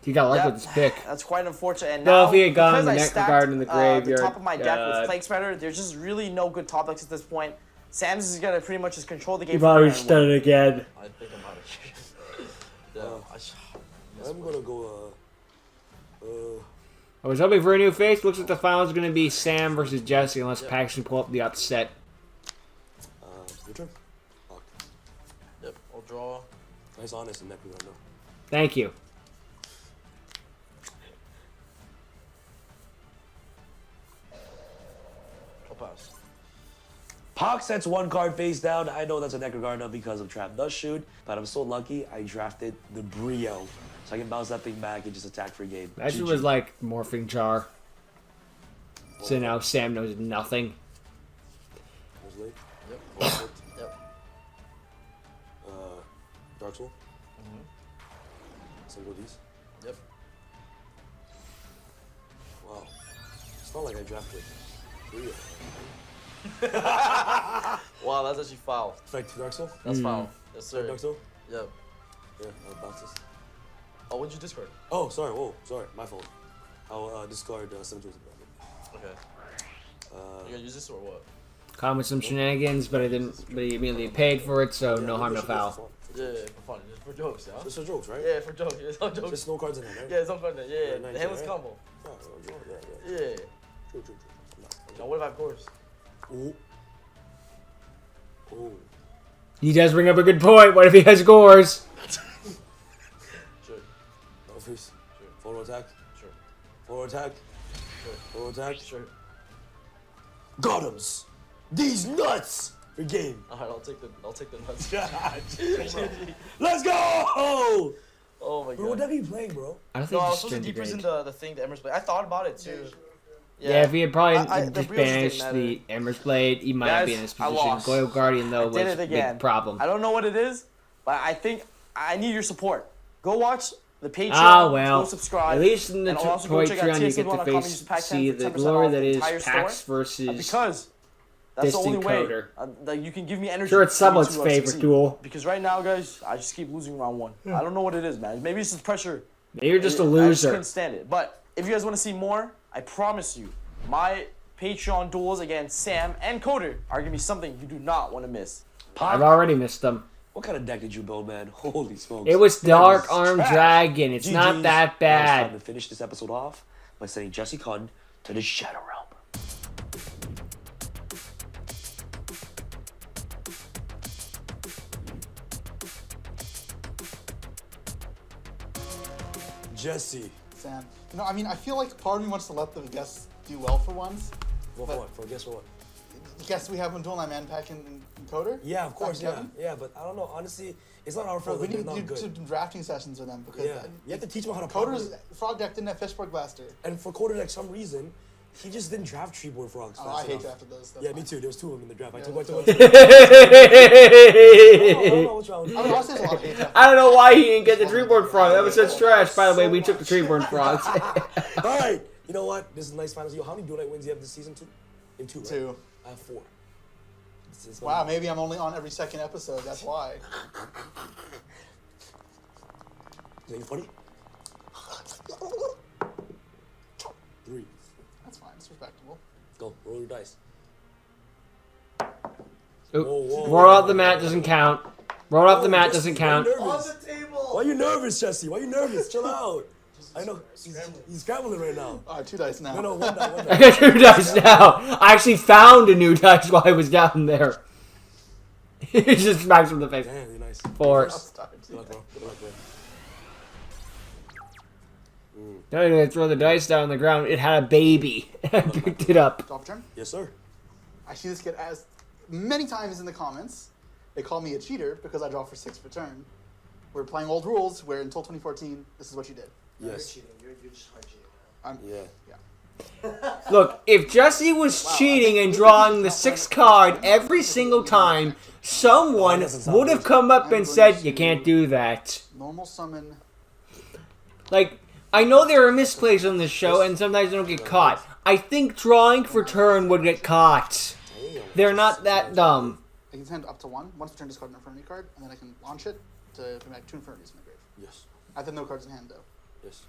You got luck Yep. with this pick. That's quite unfortunate. And Well, now, if he had gone because the I Necro stacked, Garden in the graveyard, the top of my deck with God. Plague Spreader, there's just really no good top decks at this point. Sam's is gonna pretty much just control the game. You've from already turn done one. it again. I think I'm out of here. Yeah, I'm gonna go. I was hoping for a new face. Looks like the final's gonna be Sam versus Jesse, unless Pax can pull up the upset. Your turn. Fuck. Yep. I'll draw. Nice honest and Necrogrinder. Thank you. I'll pass. Pox sets 1 card face down. I know that's a Necrogrinder because of Trap Does Shoot, but I'm so lucky I drafted the Brio. So I can bounce that thing back and just attack for a game. That shit GG. was like Morphing Jar. So now Sam knows nothing. Was late. Yep. Yep. Yep. Dark Soul. Single these. Yep. Wow. It's not like I drafted Brio. Wow, that's actually foul. Effect Dark Soul. That's foul. Yes, sir. Dark Soul. Yep. Yeah, I'll bounce this. Oh, what'd you discard? Oh, sorry. Whoa, sorry. My fault. I'll discard 7 tools of Okay. You gonna use this or what? Caught him with some shenanigans, but I didn't. But he immediately paid for it, so no harm, no foul. Yeah, for fun, just for jokes, yeah. Just for jokes, right? Yeah, for jokes. There's no jokes. Just no cards in there, right? Yeah, there's no cards in there. Yeah, nice, the handless right? combo. Yeah. Yeah. True. Now what if I have course? Ooh. Ooh. He does bring up a good point. What if he has gores? Sure. No face. Sure. Forward attack. Sure. Forward attack. Sure. Forward attack. Sure. Gotham's. These nuts. For game. Alright, I'll take the nuts. Let's go! Oh my god. Bro, what deck are you playing, bro? I don't No, think I was he's supposed to disintegrate. depresent the thing, the Ember's Blade. I thought about it too. Yeah, if he had probably the just reels banished didn't the Ember's Blade, he might not be in this Guys, I position. lost. Goyle Guardian, though, I did was it a again. big problem. I don't know what it is, but I think I need your support. Go watch the Patreon. Ah, well, go subscribe. at least in the and also go check out Patreon, you get to TSN.com, use the pack 10 see for the 10% glory off that the is entire packs store. versus Because that's the only distant way coder. that you can give me energy. Sure, it's for me someone's to, favorite succeed. duel. Because right now, guys, I just keep losing round one. I don't know what it is, man. Maybe it's just pressure. Maybe you're just a I just loser. couldn't stand it. But if you guys want to see more, I promise you, my Patreon duels against Sam and Coder are going to be something you do not want to miss. I've already missed them. What kind of deck did you build, man? Holy smokes. It was Dark That Arm trash. Dragon. It's not GG's. that Now it's bad. time to finish this episode off by sending Jesse Cunn to the Shadow Realm. Jesse. Sam. No, I mean, I feel like part of me wants to let the guests do well for once. What for what? For guess what? Guess we have him duel my man pack in Coder? Yeah, of course, Thanks, yeah. Kevin. Yeah, but I don't know. Honestly, it's not our Bro, fault we that they're need not to do good. some drafting sessions with them because Yeah, you have to teach them how to Coder's properly- frog deck didn't have Fishborg Blaster. And for Coder, like some reason, he just didn't draft Treeborn Frogs. Oh, fast I hate enough. drafted those. That's Yeah, me fine. too. There was two of them in the draft. I Yeah, took that's one. fine. I don't know what's wrong with I mean, honestly, there's a lot of hate drafting. I don't know why he didn't get the Treeborn Frog. That was such trash. By the way, we took the Treeborn Frogs. All right, you know what? This is a nice finals. Yo, how many Duel Night wins you have this season? Two? In two, right? 2. I have 4. This is Wow, maybe I'm only on every second episode. That's why. Is that funny? 3. That's fine. It's respectable. Go, roll your dice. Oop. whoa, Roll off the mat doesn't count. Roll off the mat doesn't count. Why are you nervous? Why are you nervous, Jesse? Why are you nervous? Chill out. I know. He's scrambling right now. All right, 2 dice now. No, one die, one I die. got 2 dice now. I actually found a new dice while I was down there. He just smacks him in the face. Damn, you're nice. 4. Good luck, bro. Good luck, bro. Now I'm gonna throw the dice down on the ground. It had a baby. I picked it up. Drop turn. Yes, sir. I see this get asked many times in the comments. They call me a cheater because I draw for 6 per turn. We're playing old rules where until 2014, this is what you did. Yes. You're just hard cheating. Yeah. Look, if Jesse was cheating and drawing the 6th card every single time, someone would have come up and said, "You can't do that." Normal summon. Like, I know there are misplays on this show, and sometimes they don't get caught. I think drawing for turn would get caught. They're not that dumb. I can send up to 1. Once per turn, discard an Infernity card, and then I can launch it to bring back 2 Infernities in my grave. Yes. I have no cards in hand, though. Yes.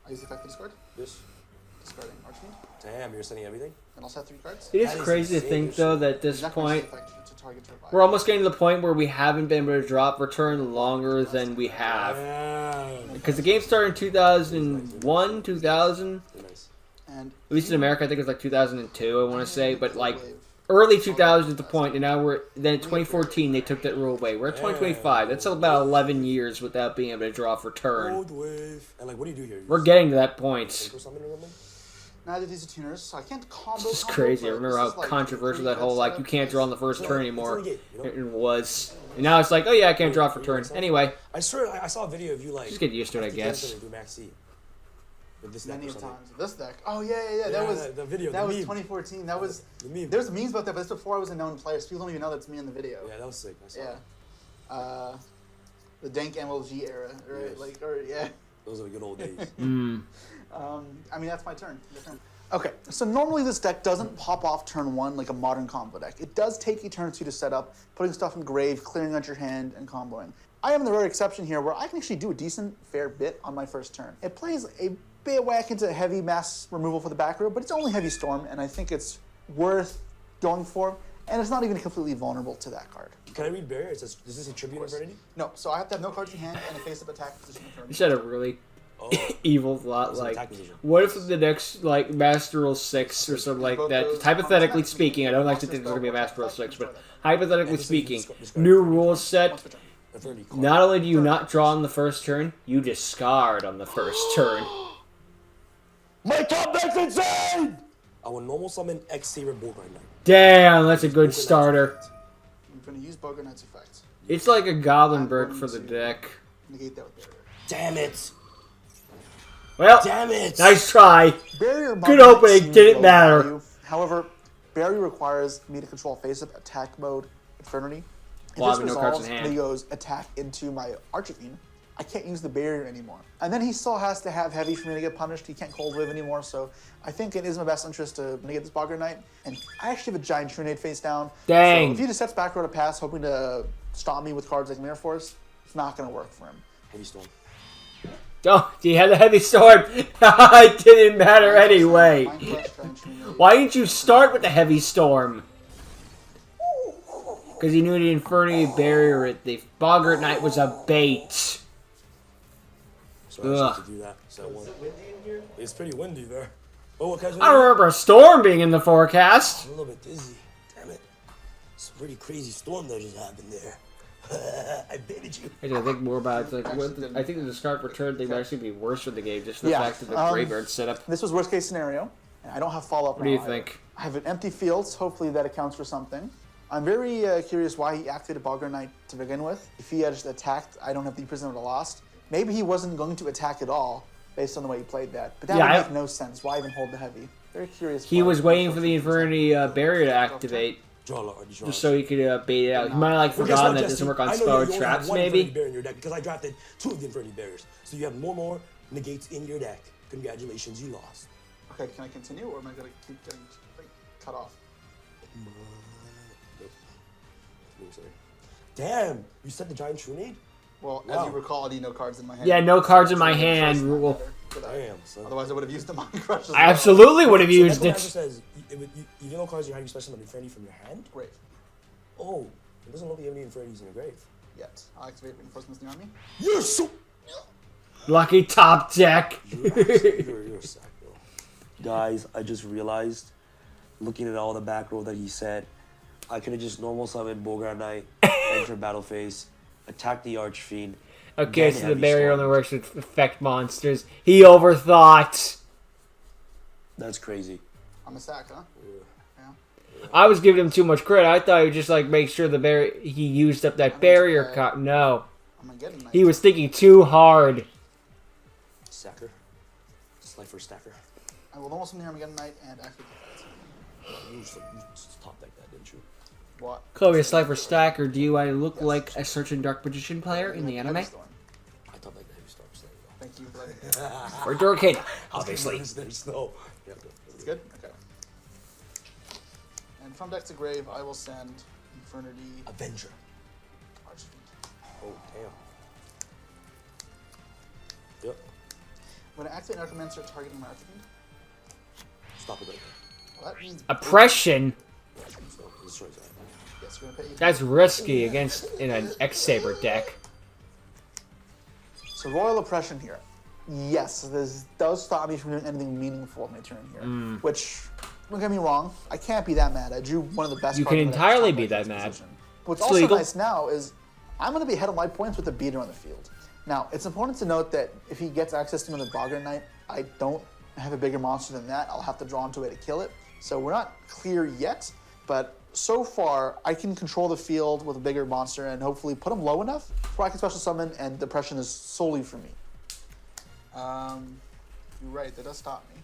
I use the effect to discard. Yes. Discarding Archfiend. Damn, you're sending everything? And also have 3 cards. It is That is crazy to insane, think, though, that at this Exactly point, effect to target to revive. we're almost getting to the point where we haven't been able to drop return longer than we have. Damn. Because the game started in 2001, 2000. Nice. And At least in America, I think it was like 2002, I want to say. But like Wave. early 2000s at the point, and now then in 2014 they took that rule away. We're at 2025. That's about 11 years without being able to draw for turn. Old wave. And like, what do you do here? We're getting to that point. Synchro summon or something? Neither of these are tuners, so I can't combo. It's just combo, crazy. I but remember this how is, like, controversial pretty that whole good like setup. you can't draw on the first turn anymore. It's in the game, It was. And now it's like, oh yeah, I can't draw for turn. Anyway, I swear, I saw a video of you like. just get used to it, I FTK guess. and do Max C. With this deck Many or of something. times. This deck. Oh yeah. That Yeah, was the video, That the was meme. 2014. That was. The meme. There's memes about that, but it's before I was a known player. So people don't even know that's me in the video. Yeah, that was sick. I saw Yeah. it. The dank MLG era, right? Yes. Like, or yeah. Those are the good old days. I mean, that's my turn. Okay, so normally this deck doesn't pop off turn 1 like a modern combo deck. It does take a turn or 2 to set up, putting stuff in grave, clearing out your hand, and comboing. I am the rare exception here where I can actually do a decent, fair bit on my first turn. It plays a bit whack into heavy mass removal for the back row, but it's only heavy storm, and I think it's worth going for. And it's not even completely vulnerable to that card. Can I read barrier? It says, does this a tribute Infernity? No, so I have to have no cards in hand and a face-up attack position. You said a really evil thought. It's an Like, attack position. what if the next like Master Rule 6 or something like that? Hypothetically speaking, I don't like to think there's gonna be a Master Rule 6, but hypothetically speaking, new rules set. Infernity. Not only do you not draw on the first turn, you discard on the first turn. My top deck's insane! I will normal summon X Saber Bullgrind Knight. Damn, that's a good starter. I'm going to use Bogger Knight's effect. It's like a Goblin Bird for the deck. Negate that with barrier. Damn it! Well, Damn it! nice try. Barrier Good opening, seems didn't low matter. value. However, barrier requires me to control face-up attack mode Infernity. If Well, I this have no cards in resolves hand. and he goes attack into my Archfiend, I can't use the barrier anymore. And then he still has to have heavy for me to get punished. He can't Cold Wave anymore, so I think it is in my best interest to negate this Bogger Knight. And I actually have a giant Trinade face down. Dang. So if he just sets back row to pass, hoping to stop me with cards like Mirror Force, it's not going to work for him. Heavy Storm. Oh, he had a heavy sword. It didn't matter anyway. Mind Crush, giant Trinade. Why didn't you start with the heavy storm? Because he knew the Infernity barrier at the Boggart Knight was a bait. So I actually have to do that. So is it windy in here? It's pretty windy there. Oh, what I don't remember a storm being in the forecast. I'm a little bit dizzy. Damn it. It's a pretty crazy storm that just happened there. I baited you. I think more about it. Like, I think the discard return thing might actually be worse for the game, just for the fact of the graveyard setup. This was worst case scenario, and I don't have follow-up. What do you think? I have an empty field, so hopefully that accounts for something. I'm very curious why he activated Bogger Knight to begin with. If he had just attacked, I don't have the Prisoner of the Lost. Maybe he wasn't going to attack at all, based on the way he played that. But that would make no sense. Why even hold the heavy? Very curious. He was waiting for the Infernity barrier to activate, Draw just so he could bait it out. He might have like forgotten that doesn't work on spell traps, maybe. Barrier in your deck because I drafted 2 of the Infernity barriers. So you have more negates in your deck. Congratulations, you lost. Okay, can I continue, or am I going to keep getting cut off? Damn, you said the giant Trinade? Well, as you recall, I need no cards in my hand. Yeah, no cards in my hand rule. Damn, son. Otherwise, I would have used the Mind Crush as well. I absolutely would have So used Echo it. Master says, you get no cards in your hand, you special summon Infernity from your hand? Great. Oh, it doesn't look like you have any Infernities in your grave. Yet. I'll activate Reinforcements in the army. You're so... Lucky top deck. You're a sack, bro. Guys, I just realized, looking at all the back row that he said, I could have just normal summoned Bogart Knight, enter battle phase, attack the Archfiend. Okay, then so the heavy barrier storm. only works with effect monsters. He overthought. That's crazy. I'm a sack, huh? I was giving him too much credit. I thought he would just like make sure the barrier he used up that barrier cut. No, I'm gonna get him. he was thinking too hard. Sacker. Slifer Stacker. I will almost in the army get a knight and activate the You just top deck that, didn't you? What? Chloe, a Slifer Stacker, do I look like a Search and Dark Magician player in the anime? I top deck the Heavy Storm Slayer, though. Thank you for letting me. Or Durkin, obviously. There's no... Yeah, It's good? Okay. And from deck to grave, I will send Infernity Avenger. Archfiend. Oh, damn. Yep. When I activate Necromancer targeting my Archfiend, Stop it right well, that means Oppression? there. So, destroys that. yes, we're gonna pay 8. That's risky against in an X-Saber deck. So Royal Oppression here. Yes, this does stop me from doing anything meaningful on my turn here. Which, don't get me wrong, I can't be that mad. I drew one of the best You cards can in the deck entirely top be deck that in this mad. position. What's It's also legal. nice now is I'm going to be ahead of my points with a beater on the field. Now, it's important to note that if he gets access to another Bogger Knight, I don't have a bigger monster than that. I'll have to draw into it to kill it. So we're not clear yet, but so far I can control the field with a bigger monster and hopefully put him low enough where I can special summon and Depression is solely for me. You're right, that does stop me.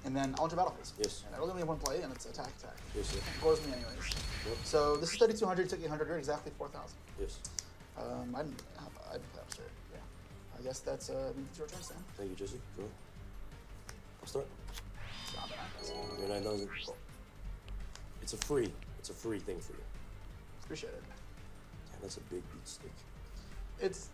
And then I'll enter battle phase. Yes. And I only have one play, and it's attack. Yes, It blows me anyways. Yep. So this is 3,200, took 800, you're exactly 4,000. Yes. I didn't play absurd. Yeah. I guess that's your turn, Sam. Thank you, Jesse. Cool. I'll start. It's not bad. Your 9,000. It's a free thing for you. Appreciate it. Damn, that's a big beat stick. It's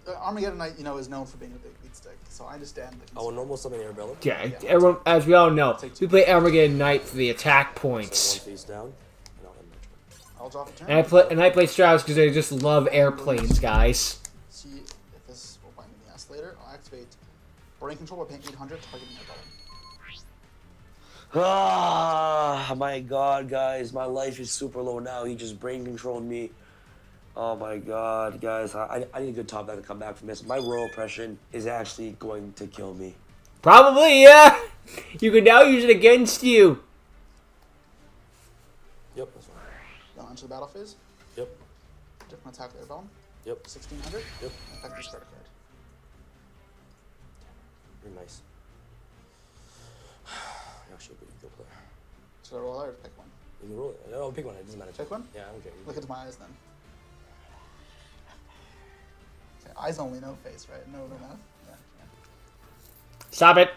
Armageddon Knight, you know, is known for being a big beat stick, so I understand the Oh, a normal summon Airbellum. Yeah, everyone, as we all know, we play Armageddon Knight for the attack So points. one face down, and I'll end my turn. I'll drop a turn. And I play Strauss because they just love airplanes, guys. See if this will bite me in the ass later. I'll activate Brain Control by paying 800, targeting Airbellum. Ah, my God, guys, my life is super low now. He just brain controlled me. Oh my God, guys, I need a good top deck to come back from this. My Royal Oppression is actually going to kill me. Probably, yeah. You can now use it against you. Yep, that's fine. Then enter the battle phase. Yep, Different attack with Airbellum. yep, 1600. yep. Effect this card. You're nice. You're actually a pretty good player. Should I roll that or pick one? You can roll it. No, pick one. It doesn't matter. Pick one? Yeah, I don't care. Look into my eyes then. Okay, eyes only, no face, right? No mouth? Yeah. Stop it.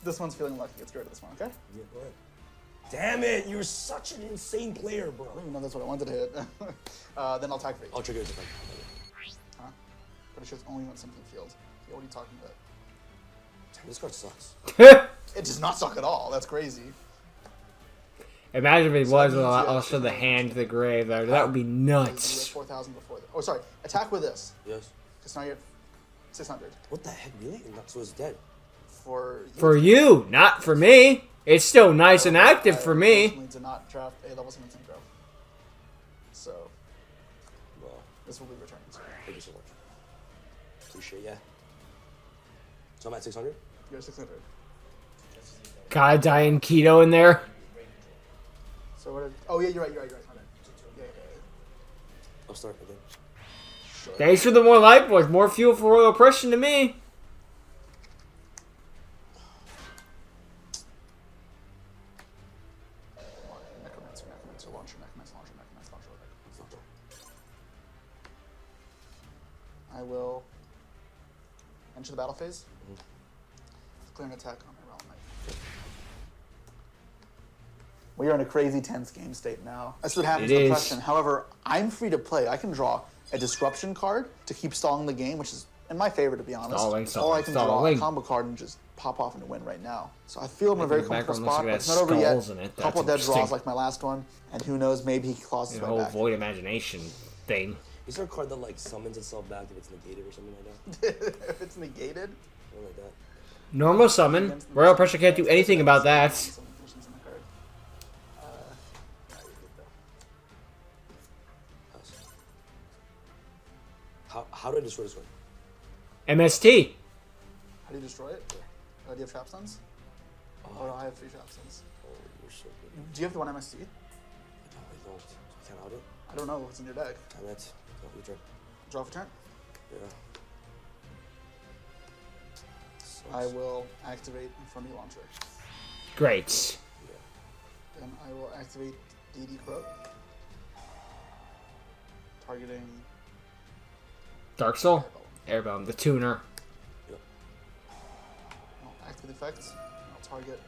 This one's feeling lucky. Let's go to this one, okay? Yeah, go ahead. Damn it! You're such an insane player, bro. I don't even know that's what I wanted to hit. Then I'll attack for you. I'll trigger his effect. Huh? Pretty sure it's only when something field. Yeah, what are you talking about? Damn, this card sucks. It does not suck at all. That's crazy. Imagine if it was means you also actually the have hand to the grave. That would be You have nuts. 4,000 before that. Oh, sorry. Attack with this. Yes. Because now you're at 600. What the heck, really? And that's so it's dead. For you. For you, not for me. It's still nice and active for me. Unfortunately, did not draft a level 17 grow. So, Well, this will be returned. thank you so much. Appreciate ya. So I'm at 600? You're at 600. God, dying keto in there. So what? Oh yeah, you're right. My bad. Yeah. I'll start again. Sure. Thanks for the more life points. More fuel for Royal Oppression to me. Necromancer, launcher. I will enter the battle phase. Clear an attack on my Realm Knight. We are in a crazy tense game state now. That's what happens It in is. Oppression. However, I'm free to play. I can draw a Disruption card to keep stalling the game, which is in my favor, to be honest. Or I can draw a combo card and just pop off and win right now. So I feel I'm in a very in the comfortable background spot, but looks it's like not it over has yet. skulls in it. A couple of dead That's draws interesting. like my last one, and who knows, maybe he claws his The way whole back. void imagination thing. Is there a card that like summons itself back if it's negated or something like that? If it's negated. Something like that. Normal summon. Royal Oppression can't do anything about that. Some conditions in the card. I did that. How do I destroy this one? MST. How do you destroy it? Do you have trap stuns? Oh no, I have 3 trap stuns. Oh, you're so good. Do you have the one MST? I don't. I can't out it. I don't know what's in your deck. Damn it. Oh, your turn. Draw for turn. Yeah. I will activate INFERNITY Launcher. Great. Then I will activate DD Crow. Targeting Dark Soul. Airbomb. The tuner. Yep. I'll activate the effects. I'll target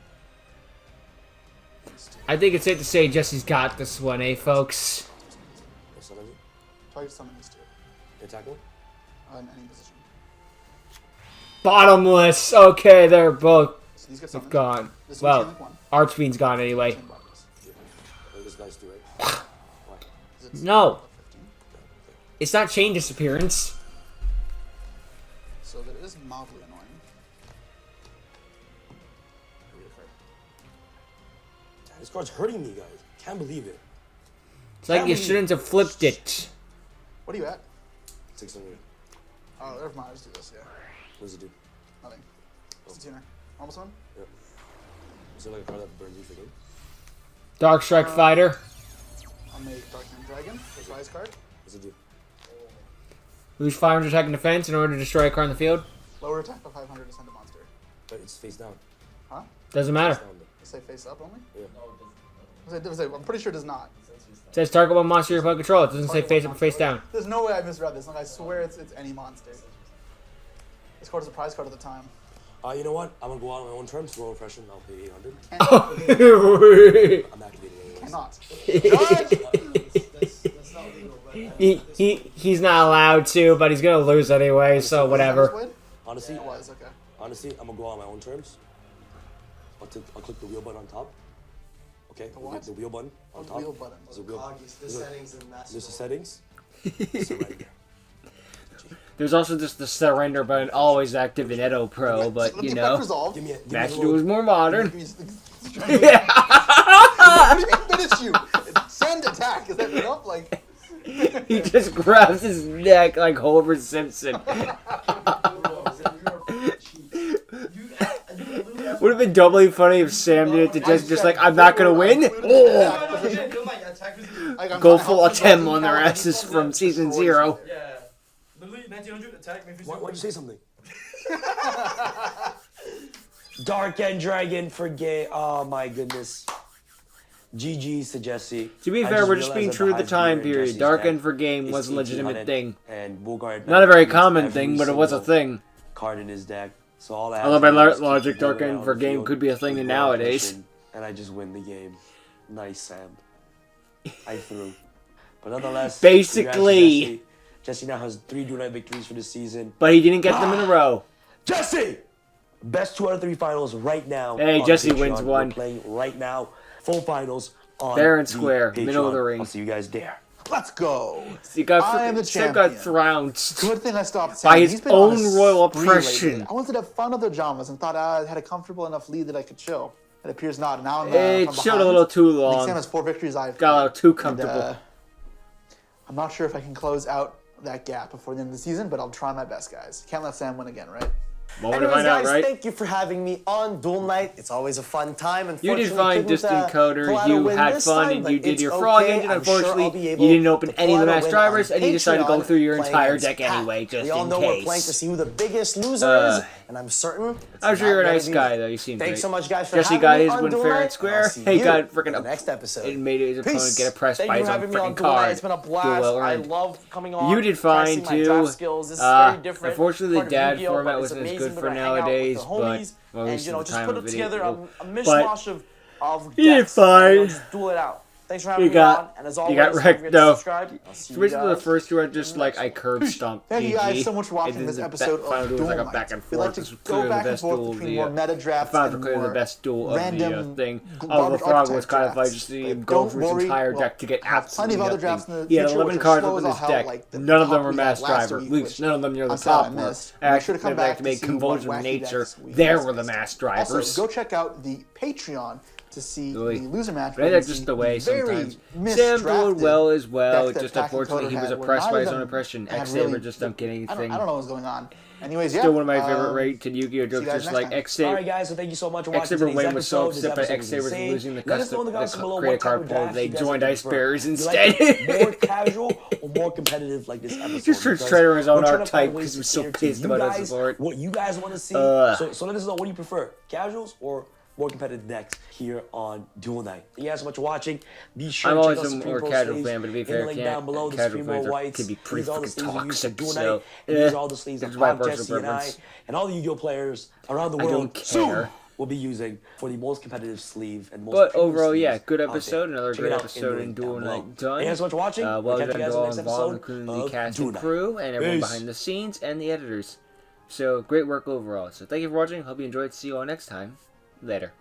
these 2. I think it's safe to say Jesse's got this one, eh, folks? I summon it. Target summon these 2 Attack one. in any position. Bottomless. Okay, they're both So these get have summoned. gone. This one's Well, chain link 1. Archfiend's gone anyway. Chain bodies. Oh, this guy's too, right? Why? Is it No. level 15? It's not chain disappearance. So that is mildly annoying. Read a card. Damn, this card's hurting me, guys. Can't believe it. It's like you shouldn't have flipped it. What are you at? 600. Oh, never mind. I'll just do this. Yeah. What does it do? Nothing. It's a tuner. Almost one. Yep. Is it like a card that burns you for game? Dark Strike Fighter. I'll make Dark Hand Dragon. This rise card. What does it do? Lose 500 attack and defense in order to destroy a card in the field. Lower attack by 500 to send a monster. But it's face down. Huh? Doesn't Face matter. down, though. Say face up only? Yeah. I'm pretty sure it does not. It says target one monster you opponent control. It doesn't say face up or face down. There's no way I misread this. Like, I swear it's any monster. This card is a prize card at the time. You know what? I'm gonna go out on my own terms. Royal Oppression. I'll pay 800. Oh. I'm activating it anyways. Cannot. He's not allowed to, but he's gonna lose anyway, so whatever. Honestly, It was, okay. honestly, I'm gonna go on my own terms. I'll click the wheel button on top. Okay, what? the wheel button on The top. wheel button. There's a wheel. The settings and master. There's the settings. Surrender. There's also just the surrender button, always active in Edo Pro, but Let's you get back know, resolved. Give me a Master little- Duel is more modern. Give me- What do you mean finish you? Send attack. Is that enough? Like. He just grabs his neck like Homer Simpson. Would have been doubly funny if Sam did it to just like, I'm not gonna win. Oh. Go full attempt on their asses from season 0. Yeah. Literally 1900 attack. Why'd you say something? Dark and Dragon for gay. Oh my goodness. GG's to Jesse. To be I fair, we're just realized being that true to the highest time bidder in period. Jesse's Dark deck End for game is was a legitimate 1800, thing. And Bulgard Not a very used common every thing, but it was a single thing. Card in his deck. So all I Although had by to do was logic, keep Dark moving End out for on the game field could be a thing with nowadays. possession, and I just win the game. Nice, Sam. I threw. But nonetheless, Basically. congrats to Jesse now has 3 Duel Night victories for the season. But he didn't get them in a row. Jesse! Best 2 out of 3 finals right now. Hey, on Jesse Patreon. wins one. We're playing right now. Full finals on Fair and the square, Patreon. middle of the ring. I'll see you guys there. Let's go. He got I am the Sam got champion. trounced. Good thing I stopped By Sam. his He's been on own a royal spree oppression. lately. I wanted to have fun with the dramas and thought I had a comfortable enough lead that I could chill. It appears not. Now I'm It from showed behind. a little too I think long. Sam has 4 victories. I've Got a little too and, comfortable. I'm not sure if I can close out that gap before the end of the season, but I'll try my best, guys. Can't let Sam win again, right? Moment to Anyways, find out, guys, right? thank you for having me on Duel Night. It's always a fun time. You did Unfortunately, fine, couldn't, Distant Coder. pull out a You win had this fun time, and but you did it's your frog okay. engine. I'm sure I'll Unfortunately, be you able didn't open to any of pull the out a mass win drivers, on and you decided to go Patreon through your playing entire against deck Pat. anyway, just We all in know we're playing to case. see who the biggest loser is, and I'm certain. I'm sure you're a not gonna nice be guy, me. though. You seem Thanks great. so much, guys, for Jesse having got me his on win Duel fair Night, and square. I'll see He you got in freaking the next episode. It made his opponent Peace. get oppressed Thank by you his for own having me on freaking Duel Night. card. It's been a blast. Duel I earned. love coming on. You did practicing fine, my too. draft skills. This is very different. Unfortunately, part the of dad Yu-Gi-Oh, format but it's wasn't as amazing good to for hang out with nowadays, the but homies well, at and least at the just time put of it the together video. a mishmash of You did decks, fine. and just duel it out. Thanks for having You me got- on. And as you always, got don't wrecked, forget though. to subscribe. I'll see So you basically, the guys. first two are just like I curb stomped. Thank you guys GG. so much for watching And this then episode the final of duel Duel was like a Night. back and We like forth. to This was go clearly back the and best forth duel of between the more meta drafts found and clearly more the best duel of the random thing. garbage Although the frog was archetype kind of like drafts. just seeing Like, him go don't through his worry, entire we'll deck to get have plenty absolutely of other nothing. drafts in the He had future 11 which are cards slow within as his all deck. hell, like the None of them top were we mass got last driver. week, At least which none of them near the I'm sad I top were. missed. Make sure to come back to to make see convulsion what of wacky nature. decks we There guys were the missed. mass drivers. Also, go check out the Patreon to see Really? the loser match. But where that's you just see the way very sometimes. Sam doing misdrafted well as well. decks that Just Pack and unfortunately, he Coder was had, where oppressed neither by of his own them oppression. had X-Saber really just don't get I anything. don't know what's going on. Anyways, yeah. Still one of my favorite rated Yu-Gi-Oh jokes, guys just next like time. X-Saber. Alright guys, so thank you so much for watching X-Saber today's Wayne was so episode. This upset by episode was X-Saber insane. losing the Let us know in the comments below credit what type card of pool. draft They you guys joined would Ice prefer. Bears You instead. like it more casual or more competitive like this episode? Just trying to Because trade on his own we're trying to archetype find ways because he to was so cater to pissed you about us guys, support. what you guys want to see. Ugh. So let us know what you prefer, casuals or more competitive decks here on Duel Night. Thank you guys so much for watching. Be sure I'm to check always out a Supreme more Pro casual sleeves fan, but to be in the fair, link down below. The casual Supreme fans Whites. can be pretty These are all the freaking sleeves we use for toxic, Duel so, Night. And these are all the sleeves this that is my Pop, personal Jesse, and I, preference. and all the Yu-Gi-Oh players around the I world don't soon care. will be using for the most competitive sleeve and most But premium overall, sleeves yeah, good out there. episode. Another Check great it out episode the in link Duel down below. Night done. Thank you guys so much for watching. Well We'll done catch you guys to in all the next involved, episode including the of cast Duel and Night. crew, and everyone Peace. behind the scenes, and the editors. So, great work overall. So, thank you for watching. Hope you enjoyed. See you all next time. Later.